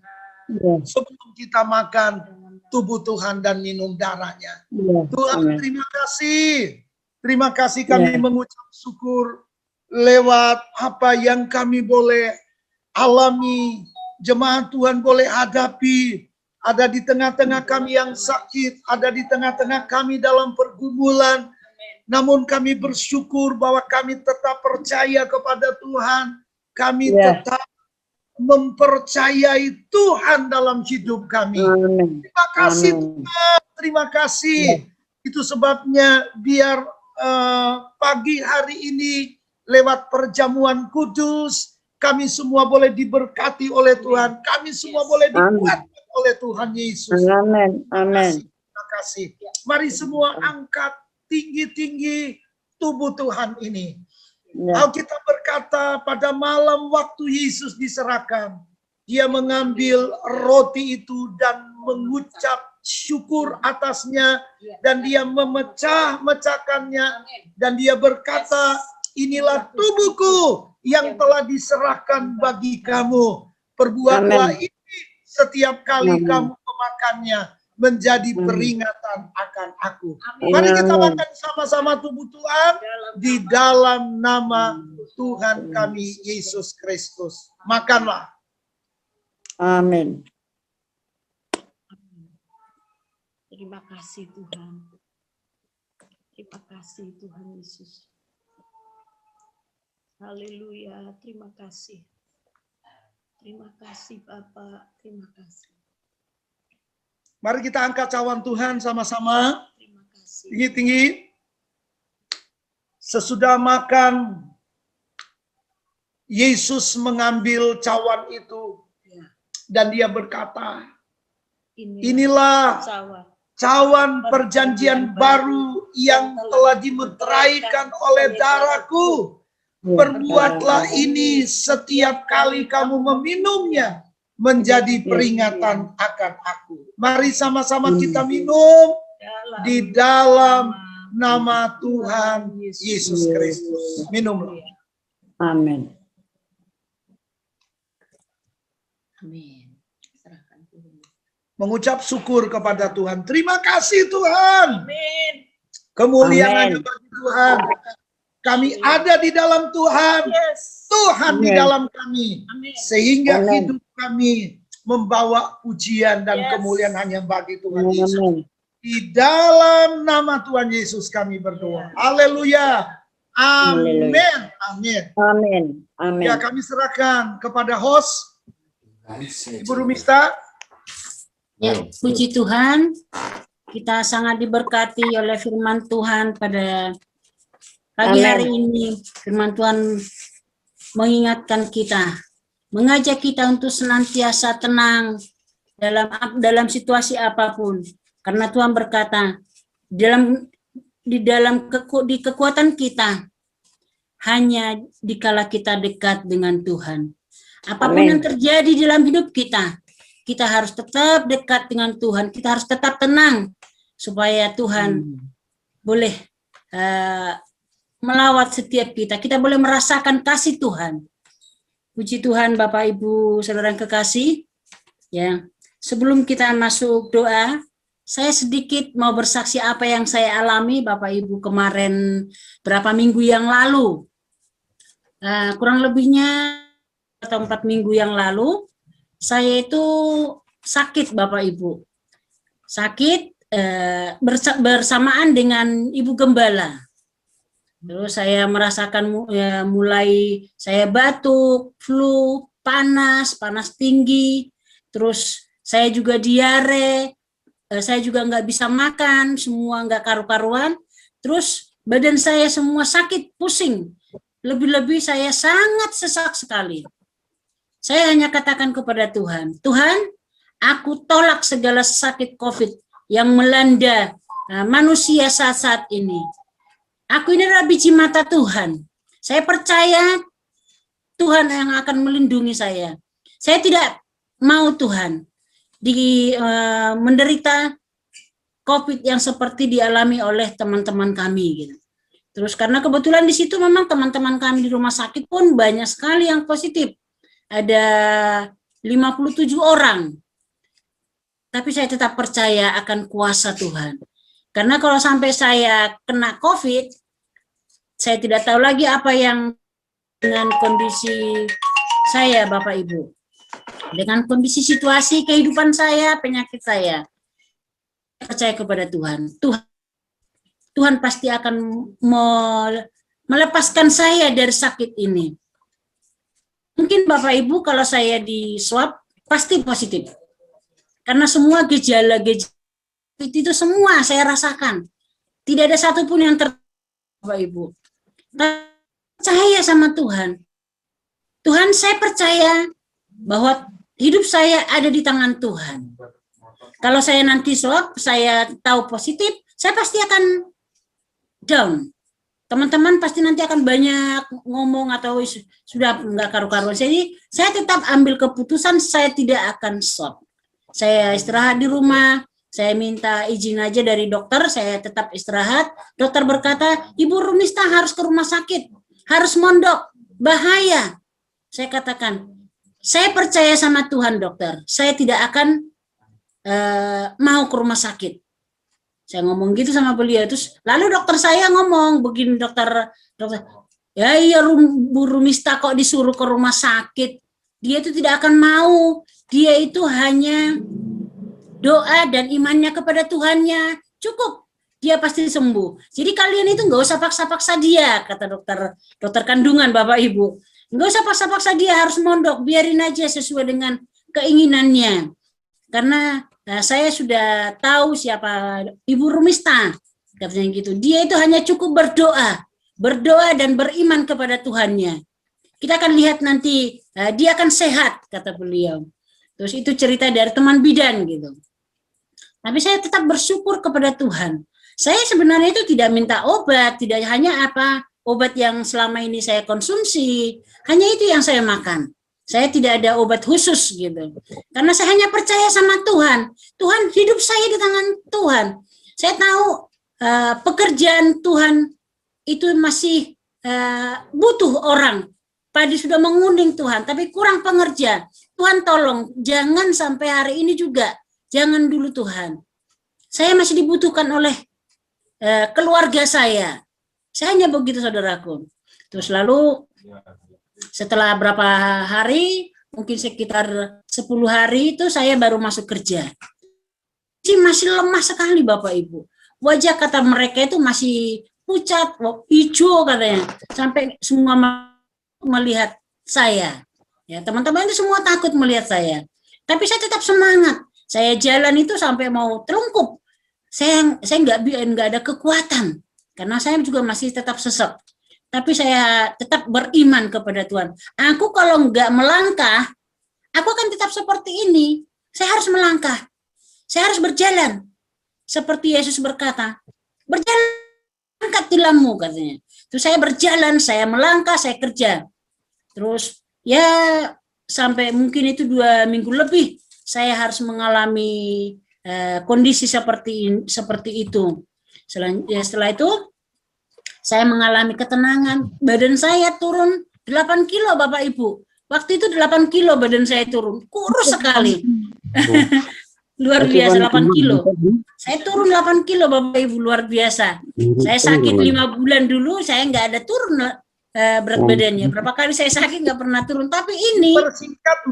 Sebelum kita makan tubuh Tuhan dan minum darahnya. Tuhan, terima kasih. Terima kasih kami mengucap syukur lewat apa yang kami boleh alami, jemaat Tuhan boleh hadapi. Ada di tengah-tengah kami yang sakit, ada di tengah-tengah kami dalam pergumulan. Namun kami bersyukur bahwa kami tetap percaya kepada Tuhan. Kami tetap mempercayai Tuhan dalam hidup kami. Terima kasih Tuhan, terima kasih. Itu sebabnya biar pagi hari ini lewat perjamuan kudus, kami semua boleh diberkati oleh Tuhan. Kami semua boleh dikuatkan oleh Tuhan Yesus. Amin. Amin. Terima kasih. Mari semua angkat tinggi-tinggi tubuh Tuhan ini. Alkitab berkata pada malam waktu Yesus diserahkan, dia mengambil roti itu dan mengucap syukur atasnya, dan dia memecah-mecahkannya, dan dia berkata, "Inilah tubuhku yang telah diserahkan bagi kamu. Perbuatlah ini setiap kali kamu memakannya, menjadi peringatan akan aku." Mari kita makan sama-sama tubuh Tuhan di dalam nama Tuhan kami Yesus Kristus. Makanlah. Amin. Terima kasih Tuhan. Terima kasih Tuhan Yesus. Haleluya, terima kasih. Terima kasih Bapak, terima kasih. Mari kita angkat cawan Tuhan sama-sama. Terima kasih. Tinggi-tinggi. Sesudah makan, Yesus mengambil cawan itu. Ya. Dan dia berkata, Inilah inilah cawan cawan perjanjian baru yang telah dimeteraikan oleh darahku. Perbuatlah ini setiap kali kamu meminumnya menjadi peringatan akan aku. Mari sama-sama kita minum di dalam nama Tuhan Yesus Kristus. Minumlah. Amin. Amin. Serahkan Tuhan. Mengucap syukur kepada Tuhan. Terima kasih Tuhan. Amin. Kemuliaan Amin. hanya bagi Tuhan. Kami ada di dalam Tuhan. Yes. Tuhan di Amin. dalam kami. Amin. Sehingga Amin. hidup kami membawa pujian dan Yes. kemuliaan hanya bagi Tuhan Yesus. Amin. Di dalam nama Tuhan Yesus kami berdoa. Haleluya. Amin. Amin. Amin. Amin. Ya, kami serahkan kepada host Ibu Rumista. Ya, puji Tuhan, kita sangat diberkati oleh firman Tuhan pada pagi Amin. hari ini. Firman Tuhan mengingatkan kita, mengajak kita untuk senantiasa tenang dalam situasi apapun. Karena Tuhan berkata, di kekuatan kita hanya dikala kita dekat dengan Tuhan. Apapun Amin. yang terjadi dalam hidup kita, kita harus tetap dekat dengan Tuhan. Kita harus tetap tenang supaya Tuhan boleh melawat setiap kita. Kita boleh merasakan kasih Tuhan. Puji Tuhan, Bapak Ibu, saudara yang kekasih. Ya, sebelum kita masuk doa, saya sedikit mau bersaksi apa yang saya alami, Bapak Ibu, kemarin berapa minggu yang lalu. Kurang lebihnya atau 4 minggu yang lalu, saya itu sakit, Bapak Ibu. Sakit bersamaan dengan Ibu Gembala. Terus saya merasakan mulai saya batuk, flu, panas tinggi. Terus saya juga diare, saya juga nggak bisa makan, semua nggak karu-karuan. Terus badan saya semua sakit, pusing. Lebih-lebih saya sangat sesak sekali. Saya hanya katakan kepada Tuhan, Tuhan, aku tolak segala sakit COVID yang melanda manusia saat ini. Aku ini adalah biji mata Tuhan. Saya percaya Tuhan yang akan melindungi saya. Saya tidak mau Tuhan menderita COVID yang seperti dialami oleh teman-teman kami. Gitu. Terus karena kebetulan di situ memang teman-teman kami di rumah sakit pun banyak sekali yang positif. Ada 57 orang. Tapi saya tetap percaya akan kuasa Tuhan. Karena kalau sampai saya kena COVID, saya tidak tahu lagi apa yang dengan kondisi saya, Bapak Ibu. Dengan kondisi situasi kehidupan saya, penyakit saya. Percaya kepada Tuhan. Tuhan pasti akan melepaskan saya dari sakit ini. Mungkin Bapak Ibu kalau saya di swab pasti positif. Karena semua gejala-gejala itu semua saya rasakan. Tidak ada satupun yang Bapak Ibu. Percaya sama Tuhan. Tuhan, saya percaya bahwa hidup saya ada di tangan Tuhan. Kalau saya nanti swab, saya tahu positif, saya pasti akan down. Teman-teman pasti nanti akan banyak ngomong atau sudah enggak karu-karuan. Jadi saya tetap ambil keputusan saya tidak akan swab. Saya istirahat di rumah, saya minta izin aja dari dokter, saya tetap istirahat. Dokter berkata, Ibu Rumista harus ke rumah sakit, harus mondok, bahaya. Saya katakan, saya percaya sama Tuhan dokter, saya tidak akan mau ke rumah sakit. Saya ngomong gitu sama beliau. Terus lalu dokter saya ngomong begini, dokter, ya iya Bu Rumista kok disuruh ke rumah sakit. Dia itu tidak akan mau. Dia itu hanya doa dan imannya kepada Tuhannya, cukup. Dia pasti sembuh. Jadi kalian itu nggak usah paksa-paksa dia, kata dokter kandungan Bapak Ibu. Nggak usah paksa-paksa dia harus mondok, biarin aja sesuai dengan keinginannya. Karena saya sudah tahu siapa Ibu Rumista, katanya gitu. Dia itu hanya cukup berdoa dan beriman kepada Tuhannya. Kita akan lihat nanti dia akan sehat, kata beliau. Terus itu cerita dari teman bidan gitu. Tapi saya tetap bersyukur kepada Tuhan. Saya sebenarnya itu tidak minta obat, tidak hanya obat yang selama ini saya konsumsi, hanya itu yang saya makan. Saya tidak ada obat khusus gitu. Karena saya hanya percaya sama Tuhan. Tuhan, hidup saya di tangan Tuhan. Saya tahu pekerjaan Tuhan itu masih butuh orang. Padi sudah mengunding Tuhan, tapi kurang pengerja. Tuhan tolong, jangan sampai hari ini juga. Jangan dulu Tuhan. Saya masih dibutuhkan oleh keluarga saya. Saya hanya begitu saudaraku. Terus lalu setelah berapa hari, mungkin sekitar 10 hari itu saya baru masuk kerja. Masih lemah sekali Bapak Ibu. Wajah kata mereka itu masih pucat, hijau katanya. Sampai semua melihat saya. Ya, teman-teman itu semua takut melihat saya. Tapi saya tetap semangat. Saya jalan itu sampai mau terungkup. Saya nggak ada kekuatan karena saya juga masih tetap sesek. Tapi saya tetap beriman kepada Tuhan. Aku kalau nggak melangkah, aku akan tetap seperti ini. Saya harus melangkah. Saya harus berjalan. Seperti Yesus berkata, berjalan angkat tilammu katanya. Terus saya berjalan, saya melangkah, saya kerja. Terus ya sampai mungkin itu 2 minggu lebih saya harus mengalami kondisi seperti itu. Setelah itu saya mengalami ketenangan, badan saya turun 8 kilo Bapak Ibu. Waktu itu 8 kilo badan saya turun, kurus sekali. Luar biasa 8 kilo. Saya turun 8 kilo Bapak Ibu, luar biasa. Saya sakit 5 bulan dulu, saya nggak ada turun berat badannya. Berapa kali saya sakit nggak pernah turun, tapi ini dipersingkat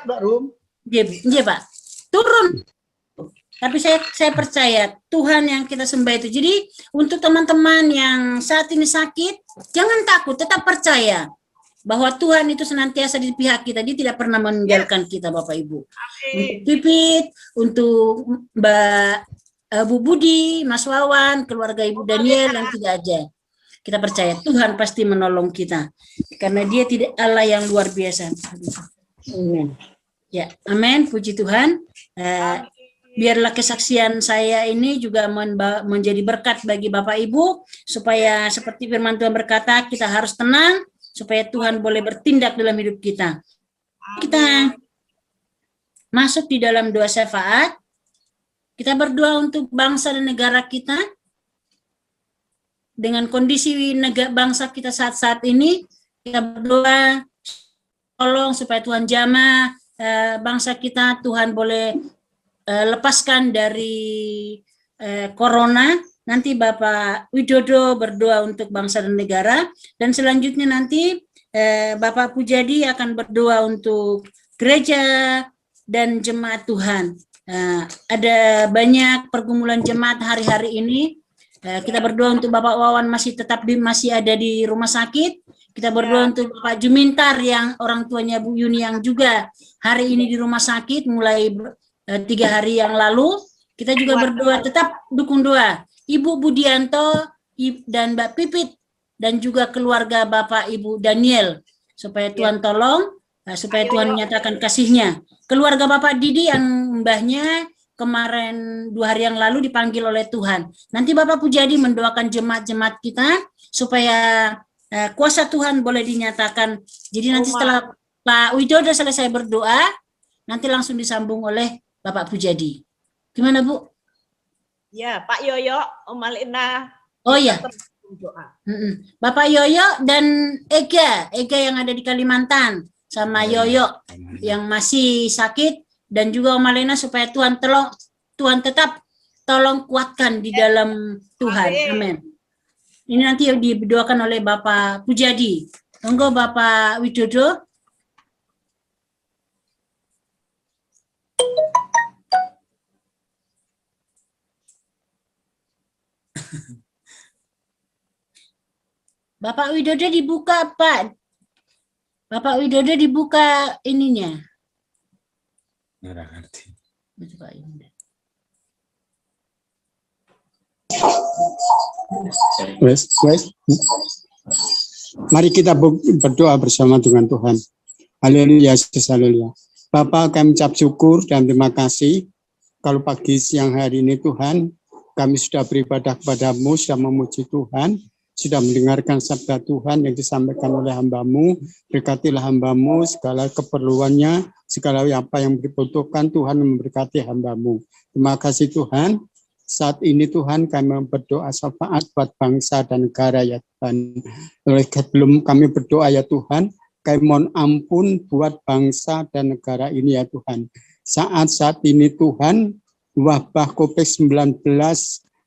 Mbak Rum. Iya Pak, turun. Tapi saya percaya Tuhan yang kita sembah itu. Jadi untuk teman-teman yang saat ini sakit, jangan takut, tetap percaya bahwa Tuhan itu senantiasa di pihak kita. Dia tidak pernah meninggalkan kita Bapak Ibu. Untuk Pipit, untuk Mbak Bu Budi, Mas Wawan, keluarga Ibu Daniel yang tidak ada. Kita percaya Tuhan pasti menolong kita. Karena Dia tidak Allah yang luar biasa. Amin. Ya, amin, puji Tuhan. Biarlah kesaksian saya ini juga menjadi berkat bagi Bapak Ibu, supaya seperti firman Tuhan berkata, kita harus tenang, supaya Tuhan boleh bertindak dalam hidup kita. Kita masuk di dalam doa syafaat, kita berdoa untuk bangsa dan negara kita, dengan kondisi bangsa kita saat ini, kita berdoa, tolong supaya Tuhan jamah bangsa kita, Tuhan boleh lepaskan dari corona. Nanti Bapak Widodo berdoa untuk bangsa dan negara, dan selanjutnya nanti Bapak Pujadi akan berdoa untuk gereja dan jemaat Tuhan. Ada banyak pergumulan jemaat hari-hari ini. Kita berdoa untuk Bapak Wawan masih ada di rumah sakit. Kita berdoa untuk Bapak Jumintar yang orang tuanya Bu Yuni yang juga hari ini di rumah sakit mulai 3 hari yang lalu. Kita juga berdoa, tetap dukung doa Ibu Budianto dan Mbak Pipit dan juga keluarga Bapak Ibu Daniel, supaya Tuhan tolong, supaya Tuhan menyatakan kasih-Nya. Keluarga Bapak Didi yang mbahnya kemarin 2 hari yang lalu dipanggil oleh Tuhan. Nanti Bapak Pujadi mendoakan jemaat-jemaat kita supaya kuasa Tuhan boleh dinyatakan. Jadi nanti setelah Pak Widodo selesai berdoa, nanti langsung disambung oleh Bapak Pujadi. Gimana Bu? Ya, Pak Yoyo, Om Malina. Oh ya, Bapak Yoyo dan Ega yang ada di Kalimantan, sama Yoyo yang masih sakit, dan juga Om Malina, supaya Tuhan tetap tolong kuatkan di dalam Tuhan. Amin. Ini nanti yang didoakan oleh Bapak Pujadi. Monggo Bapak Widodo. Bapak Widodo dibuka, Pak. Bapak Widodo dibuka ininya. Nggak ngerti. Coba ini. Wes. Mari kita berdoa bersama dengan Tuhan. Haleluya, Yesus, haleluya. Bapa, kami ucap syukur dan terima kasih kalau pagi siang hari ini Tuhan, kami sudah beribadah kepadamu, sudah memuji Tuhan, sudah mendengarkan sabda Tuhan yang disampaikan oleh hamba-Mu. Berkatilah hamba-Mu, segala keperluannya, segala apa yang dibutuhkan Tuhan memberkati hamba-Mu. Terima kasih Tuhan. Saat ini Tuhan kami berdoa syafaat buat bangsa dan negara ya Tuhan. Oleh sebelum kami berdoa ya Tuhan, kami mohon ampun buat bangsa dan negara ini ya Tuhan. Saat ini Tuhan, wabah COVID-19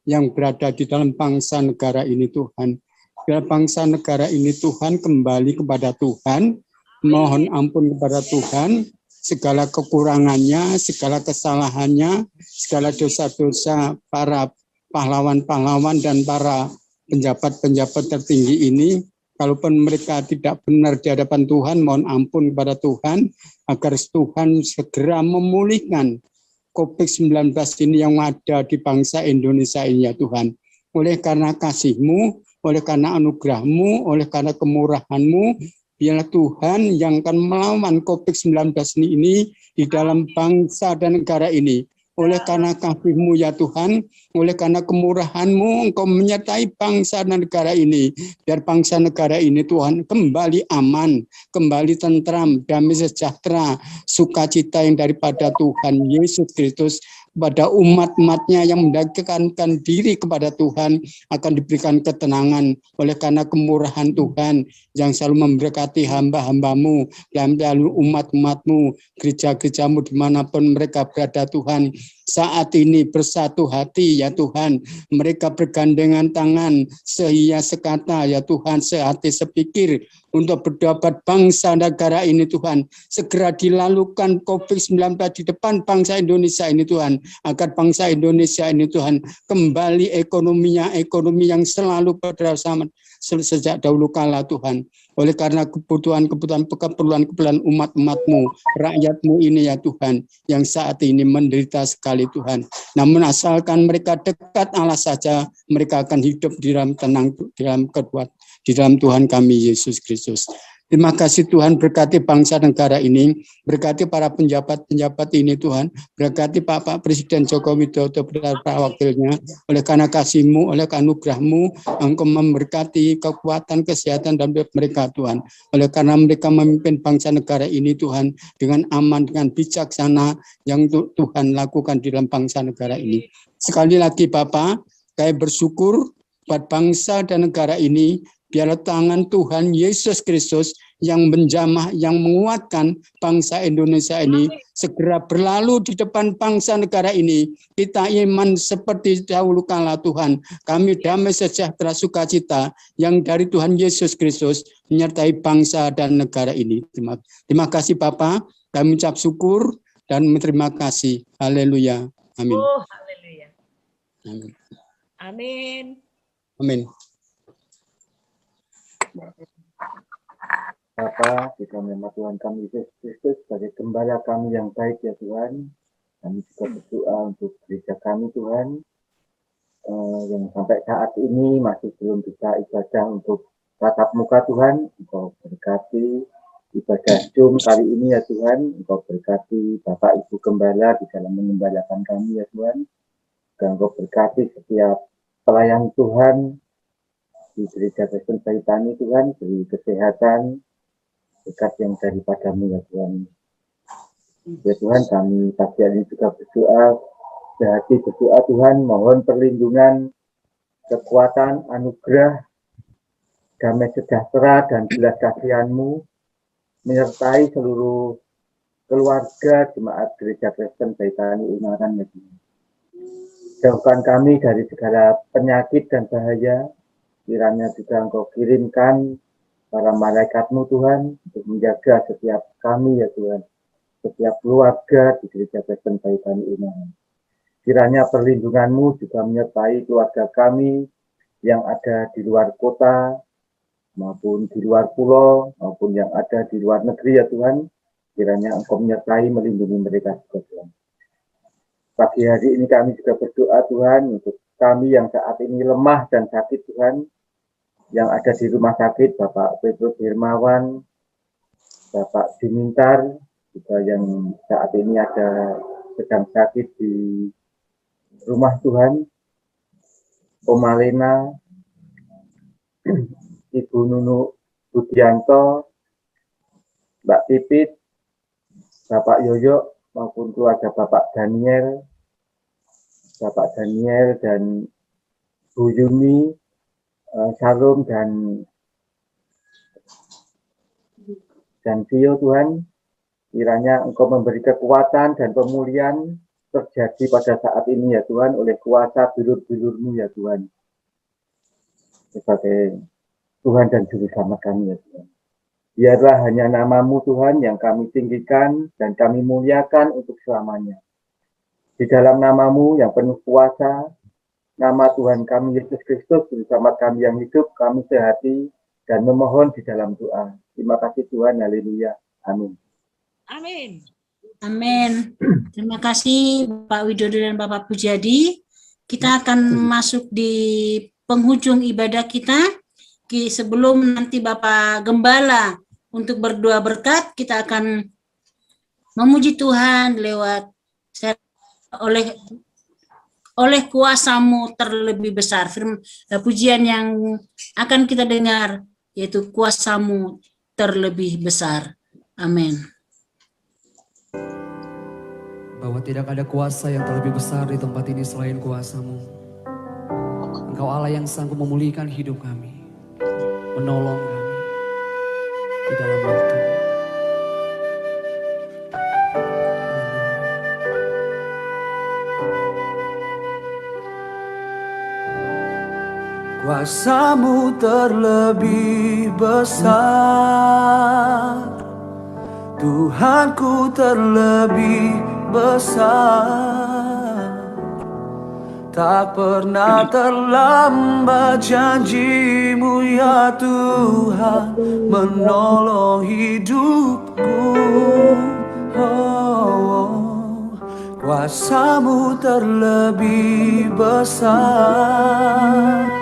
yang berada di dalam bangsa negara ini Tuhan. Biar bangsa negara ini Tuhan kembali kepada Tuhan, mohon ampun kepada Tuhan, segala kekurangannya, segala kesalahannya, segala dosa-dosa para pahlawan-pahlawan dan para penjabat-penjabat tertinggi ini, kalaupun mereka tidak benar di hadapan Tuhan, mohon ampun kepada Tuhan, agar Tuhan segera memulihkan COVID-19 ini yang ada di bangsa Indonesia ini ya Tuhan. Oleh karena kasih-Mu, oleh karena anugerah-Mu, oleh karena kemurahan-Mu, biarlah Tuhan yang akan melawan COVID-19 ini di dalam bangsa dan negara ini. Oleh karena kasih-Mu ya Tuhan, oleh karena kemurahan-Mu, Engkau menyertai bangsa dan negara ini. Biar bangsa negara ini Tuhan kembali aman, kembali tentram, damai sejahtera, sukacita yang daripada Tuhan Yesus Kristus kepada umat-umatnya yang mendekatkan diri kepada Tuhan akan diberikan ketenangan oleh karena kemurahan Tuhan yang selalu memberkati hamba-hamba-Mu dan lalu umat-umat-Mu, gereja-gereja-Mu dimanapun mereka berada Tuhan. Saat ini bersatu hati ya Tuhan, mereka bergandengan tangan sehia sekata ya Tuhan, sehati sepikir untuk berdoa bangsa negara ini Tuhan. Segera dilalukan COVID-19 di depan bangsa Indonesia ini Tuhan, agar bangsa Indonesia ini Tuhan kembali ekonominya, ekonomi yang selalu bersama sejak dahulu kala Tuhan. Oleh karena keperluan umat-umat-Mu, rakyat-Mu ini ya Tuhan, yang saat ini menderita sekali Tuhan. Namun asalkan mereka dekat Allah saja, mereka akan hidup di dalam tenang, di dalam Tuhan kami Yesus Kristus. Terima kasih Tuhan, berkati bangsa negara ini, berkati para penjabat-penjabat ini Tuhan, berkati Pak Presiden Joko Widodo beserta para wakilnya, oleh karena kasih-Mu, oleh anugerah-Mu, Engkau memberkati kekuatan, kesehatan dan mereka Tuhan. Oleh karena mereka memimpin bangsa negara ini Tuhan, dengan aman, dengan bijaksana yang Tuhan lakukan di dalam bangsa negara ini. Sekali lagi Bapak, saya bersyukur buat bangsa dan negara ini, biarlah tangan Tuhan Yesus Kristus yang menjamah, yang menguatkan bangsa Indonesia ini segera berlalu di depan bangsa negara ini. Kita iman seperti dahulu kala Tuhan. Kami damai sejahtera sukacita yang dari Tuhan Yesus Kristus menyertai bangsa dan negara ini. Terima kasih Bapak. Kami ucap syukur dan terima kasih. Haleluya. Amin. Oh, haleluya. Amin. Amin. Amin. Bapa, di dalam nama Tuhan kami Yesus Kristus sebagai gembala kami yang baik ya Tuhan. Kami juga berdoa untuk gereja kami Tuhan, yang sampai saat ini masih belum bisa ibadah untuk tatap muka Tuhan. Engkau berkati ibadah Zoom kali ini ya Tuhan. Engkau berkati Bapak Ibu Gembala di dalam mengembalakan kami ya Tuhan. Dan Engkau berkati setiap pelayan Tuhan di gereja Kristen Saitani Tuhan, beri kesehatan, berkat yang daripadamu ya Tuhan. Ya Tuhan, kami pagi ini juga berdoa, sehati berdoa Tuhan, mohon perlindungan, kekuatan, anugerah, damai sejahtera dan belas kasihan-Mu menyertai seluruh keluarga jemaat gereja Kristen Saitani Ungaran ya Tuhan. Jauhkan kami dari segala penyakit dan bahaya. Kiranya juga Engkau kirimkan para malaikat-Mu Tuhan untuk menjaga setiap kami ya Tuhan, setiap keluarga di gereja Kristen Saitani Ungaran. Kiranya perlindungan-Mu juga menyertai keluarga kami yang ada di luar kota, maupun di luar pulau, maupun yang ada di luar negeri ya Tuhan. Kiranya Engkau menyertai, melindungi mereka juga Tuhan. Pagi hari ini kami juga berdoa Tuhan untuk kami yang saat ini lemah dan sakit Tuhan, yang ada di rumah sakit, Bapak Petrus Hermawan, Bapak Dimintar, juga yang saat ini ada sedang sakit di rumah Tuhan, Om Malena, Ibu Nunu Budianto, Mbak Pipit, Bapak Yoyo, maupun keluarga Bapak Daniel dan Bu Yuni, Sarum dan Vio Tuhan. Kiranya Engkau memberi kekuatan dan pemulihan terjadi pada saat ini ya Tuhan, oleh kuasa bilur-bilur-Mu ya Tuhan. Sebagai Tuhan dan Juru Selamat kami ya Tuhan. Biarlah hanya nama-Mu Tuhan yang kami tinggikan dan kami muliakan untuk selamanya. Di dalam nama-Mu yang penuh kuasa, nama Tuhan kami Yesus Kristus, Juru Selamat kami yang hidup, kami sehati dan memohon di dalam doa. Terima kasih Tuhan, haleluya, amin. Amin. Amin. Terima kasih Pak Widodo dan Bapak Pujadi. Kita akan masuk di penghujung ibadah kita. Sebelum nanti Bapak Gembala untuk berdoa berkat, kita akan memuji Tuhan lewat oleh kuasa-Mu terlebih besar. Pujian yang akan kita dengar yaitu kuasa-Mu terlebih besar. Amin. Bahwa tidak ada kuasa yang terlebih besar di tempat ini selain kuasa-Mu. Engkau Allah yang sanggup memulihkan hidup kami, menolong kami di dalam waktu. Kuasa-Mu terlebih besar, Tuhanku terlebih besar, tak pernah terlambat janji-Mu ya Tuhan, menolong hidupku. Kuasa-Mu terlebih besar,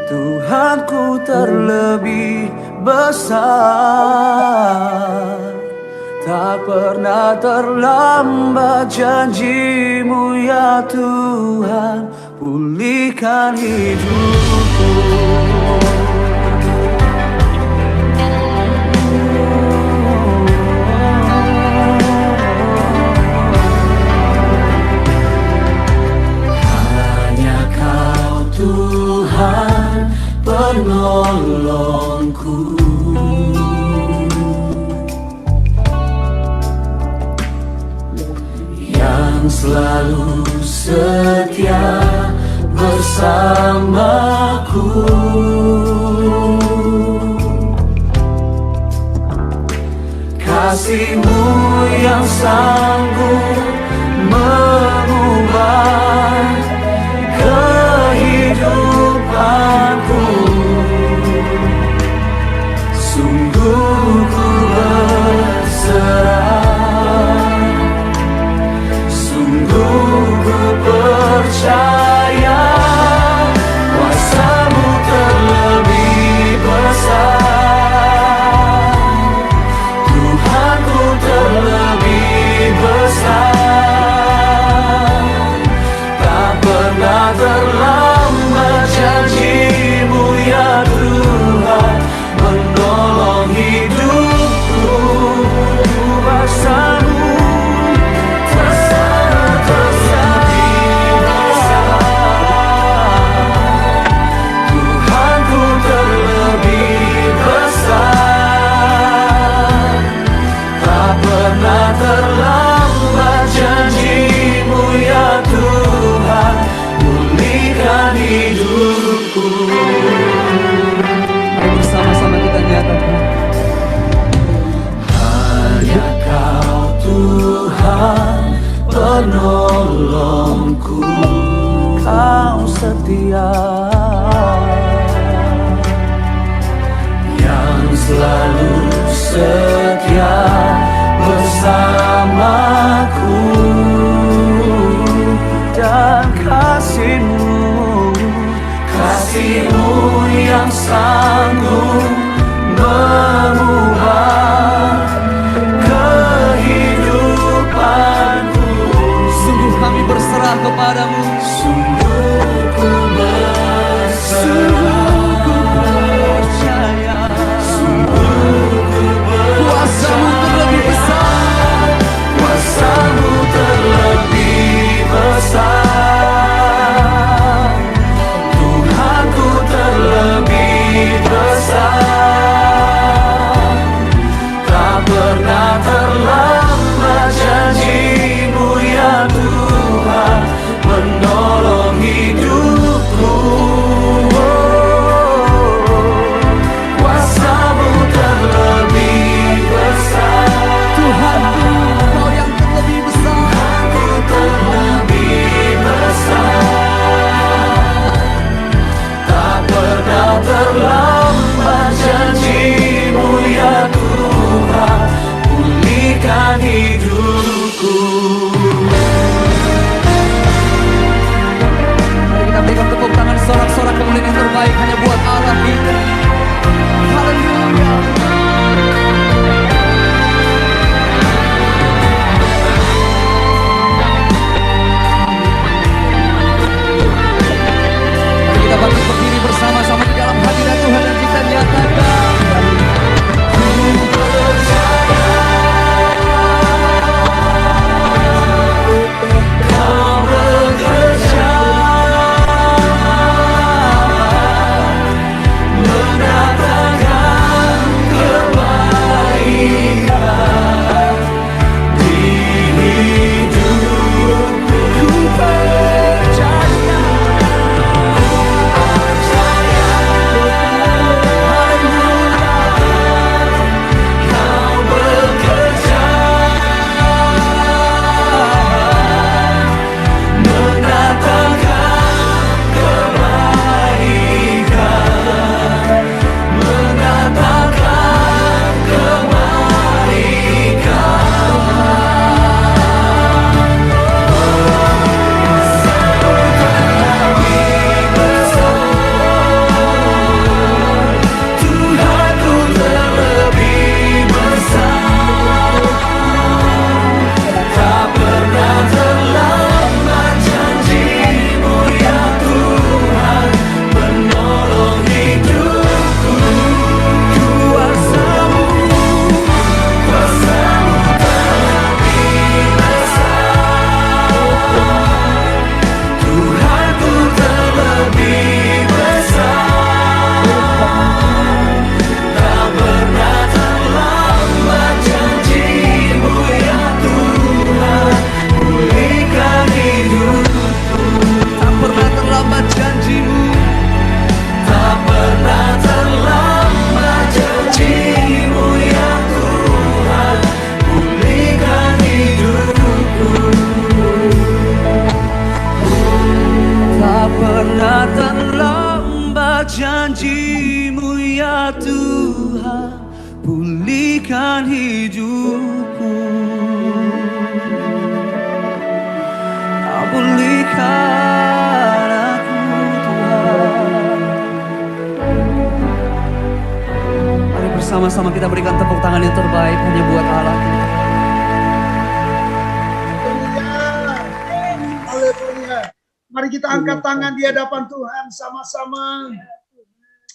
Tuhanku terlebih besar, tak pernah terlambat janji-Mu ya Tuhan, pulihkan hidupku. Hanya Kau Tuhan penolongku, selalu setia bersamaku. Kasih-Mu yang sanggup mengubah kehidupanku. Sungguh ku berserah, percaya kuasa-Mu terlebih besar, Tuhanku terlebih besar, tak pernah terlambat janji-Mu ya Tuhan, menolong hidupku. Kuasa-Mu terlambat janji-Mu ya Tuhan, pulihkan hidupku. Mari bersama-sama kita nyatakan, hanya Kau Tuhan penolongku, Kau setia, selalu setia bersamaku, dan kasih-Mu yang sanggup mengubah kehidupanku. Sungguh kami berserah kepadamu. Sungguh ku berserah, percaya. Sungguh ku kuasa-Mu terlebih besar, kuasa-Mu terlebih besar, Tuhanku terlebih besar. Tak pernah terlambat janji-Mu ya Tuhan, menolong hidupku. Kuasa-Mu terlebih besar, Tuhanku, Kau yang terlebih besar. Tuhanku terlebih besar. Tak pernah terlambat janji-Mu ya Tuhan, pulihkan hidupku. Mari kita berikan tepuk tangan, sorak-sorak kemuliaan yang terbaik hanya buat Allah kita. Haleluya. Mari kita bangkit berdiri bersama-sama di dalam hadirat Tuhan dan kita nyatakan, ku percaya Kau bekerja mendatangkan kebaikan di hidupku. Ku percaya, Kau bekerja mendatangkan kebaikan, mendatangkan kebaikan. Tuhanku terlebih besar, tak pernah terlambat janji-Mu ya Tuhan, menolong hidupku. Kuasa-Mu terlebih besar, Tuhanku terlebih besar. Tak pernah terlambat janji-Mu ya Tuhan, pulihkan hidupku. Tak pernah terlambat janji-Mu, tak pernah terlambat janji-Mu ya Tuhan, pulihkan hidupku. Tak pernah terlambat janji-Mu ya Tuhan, pulihkan hidupku. Pulihkan aku Tuhan. Mari bersama-sama kita berikan tepuk tangan yang terbaik hanya buat Allah kita. Haleluya. Mari kita angkat tangan di hadapan Tuhan sama-sama.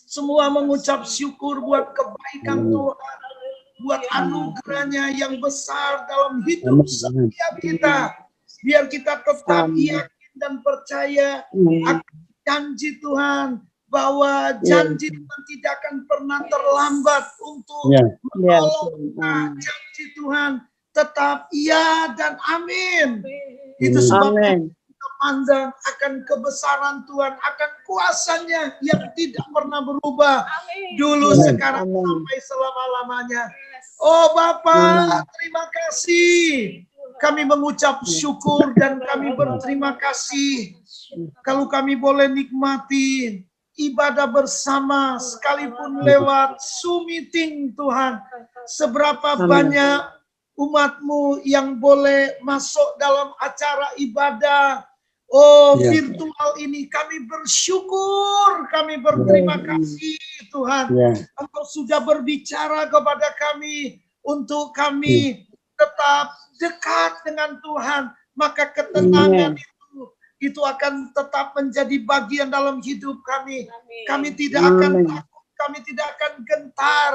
Semua mengucap syukur buat kebaikan Tuhan, buat anugerahnya yang besar dalam hidup setiap kita. Biar kita tetap yakin dan percaya akan janji Tuhan, bahwa janji Tuhan tidak akan pernah terlambat untuk menolong kita. Janji Tuhan tetap iya dan amin. Itu sebabnya kita pandang akan kebesaran Tuhan, akan kuasanya yang tidak pernah berubah. Dulu, sekarang, sampai selama-lamanya. Oh Bapa, terima kasih. Kami mengucap syukur dan kami berterima kasih kalau kami boleh nikmati ibadah bersama sekalipun lewat Zoom meeting Tuhan. Seberapa banyak umat-Mu yang boleh masuk dalam acara ibadah virtual ini. Kami bersyukur, kami berterima kasih Tuhan. Engkau sudah berbicara kepada kami untuk kami tetap dekat dengan Tuhan. Maka ketenangan itu akan tetap menjadi bagian dalam hidup kami. Kami tidak akan takut, kami tidak akan gentar,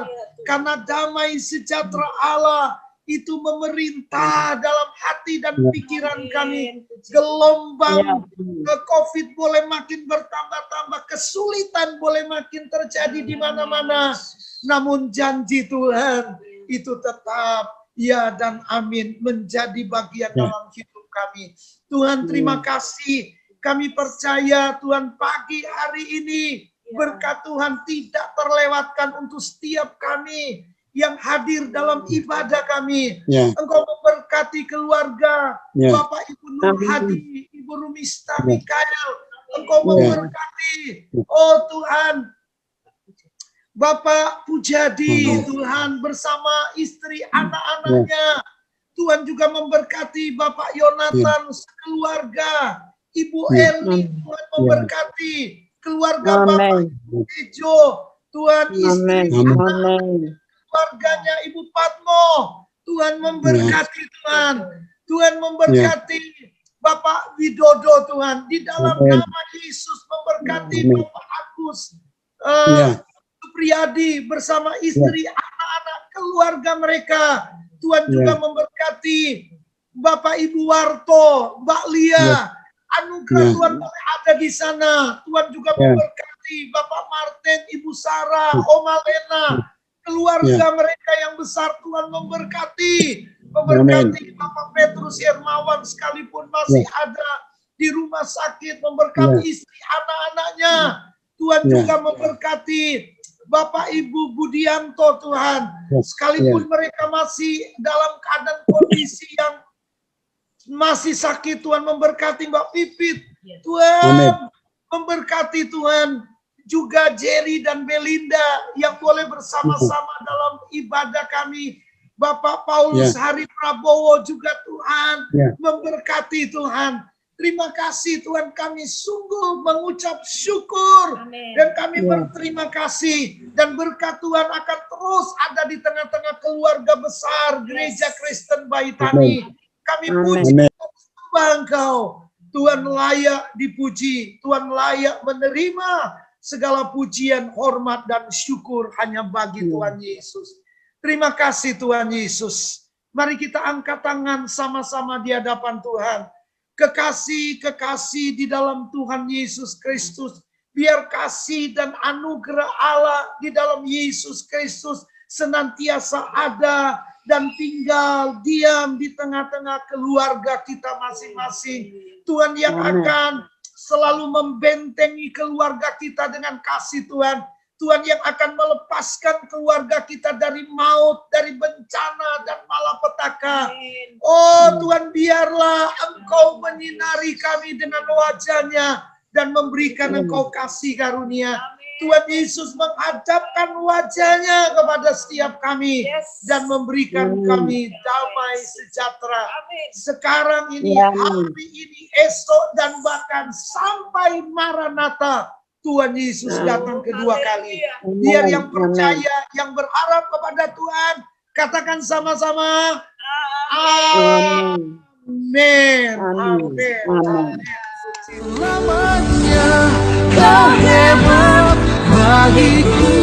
karena damai sejahtera Allah itu memerintah dalam hati dan pikiran kami. Gelombang COVID boleh makin bertambah-tambah, kesulitan boleh makin terjadi di mana-mana. Namun janji Tuhan itu tetap ya dan amin menjadi bagian dalam hidup kami. Tuhan, terima kasih. Kami percaya Tuhan pagi hari ini berkat Tuhan tidak terlewatkan untuk setiap kami yang hadir dalam ibadah kami. Engkau memberkati keluarga Bapak Ibu Nur Hadi, Ibu Rumista Mikael. Engkau memberkati, oh Tuhan, Bapak Pujadi, Tuhan bersama istri anak-anaknya. Tuhan juga memberkati Bapak Yonatan sekeluarga, Ibu Eli, Tuhan memberkati keluarga Bapak Tejo, Tuhan istri keluarganya Ibu Patmo, Tuhan memberkati Tuhan, Tuhan memberkati Bapak Widodo Tuhan, di dalam nama Yesus memberkati Bapak Agus Supriyadi bersama istri, anak-anak, keluarga mereka. Tuhan juga memberkati Bapak Ibu Warto, Mbak Lia, anugerah Tuhan boleh ada di sana. Tuhan juga memberkati Bapak Martin, Ibu Sarah, Oma Lena, keluarga mereka yang besar. Tuhan memberkati Bapak Petrus Hermawan sekalipun masih ada di rumah sakit, memberkati istri anak-anaknya. Tuhan juga memberkati Bapak Ibu Budianto Tuhan, sekalipun mereka masih dalam keadaan kondisi yang masih sakit, Tuhan memberkati Mbak Pipit, Tuhan memberkati Tuhan juga Jerry dan Belinda yang boleh bersama-sama dalam ibadah kami. Bapak Paulus Hari Prabowo juga Tuhan memberkati Tuhan. Terima kasih Tuhan, kami sungguh mengucap syukur dan kami berterima kasih, dan berkat Tuhan akan terus ada di tengah-tengah keluarga besar Gereja Kristen Baitani. Kami puji Engkau, Tuhan layak dipuji, Tuhan layak menerima segala pujian, hormat dan syukur hanya bagi Tuhan Yesus. Terima kasih Tuhan Yesus. Mari kita angkat tangan sama-sama di hadapan Tuhan. Kekasih-kekasih di dalam Tuhan Yesus Kristus, biar kasih dan anugerah Allah di dalam Yesus Kristus senantiasa ada dan tinggal diam di tengah-tengah keluarga kita masing-masing. Tuhan yang akan selalu membentengi keluarga kita dengan kasih Tuhan. Tuhan yang akan melepaskan keluarga kita dari maut, dari bencana dan malapetaka. Oh Tuhan, biarlah Engkau menyinari kami dengan wajah-Nya dan memberikan Engkau kasih karunia. Tuhan Yesus menghadapkan wajah-Nya kepada setiap kami dan memberikan kami damai sejahtera. Sekarang ini, hari ini, esok, dan bahkan sampai Maranatha. Tuhan Yesus datang kedua kali. Biar yang percaya, yang berharap kepada Tuhan, katakan sama-sama, amin. Amin. Selamanya kau hebat bagiku.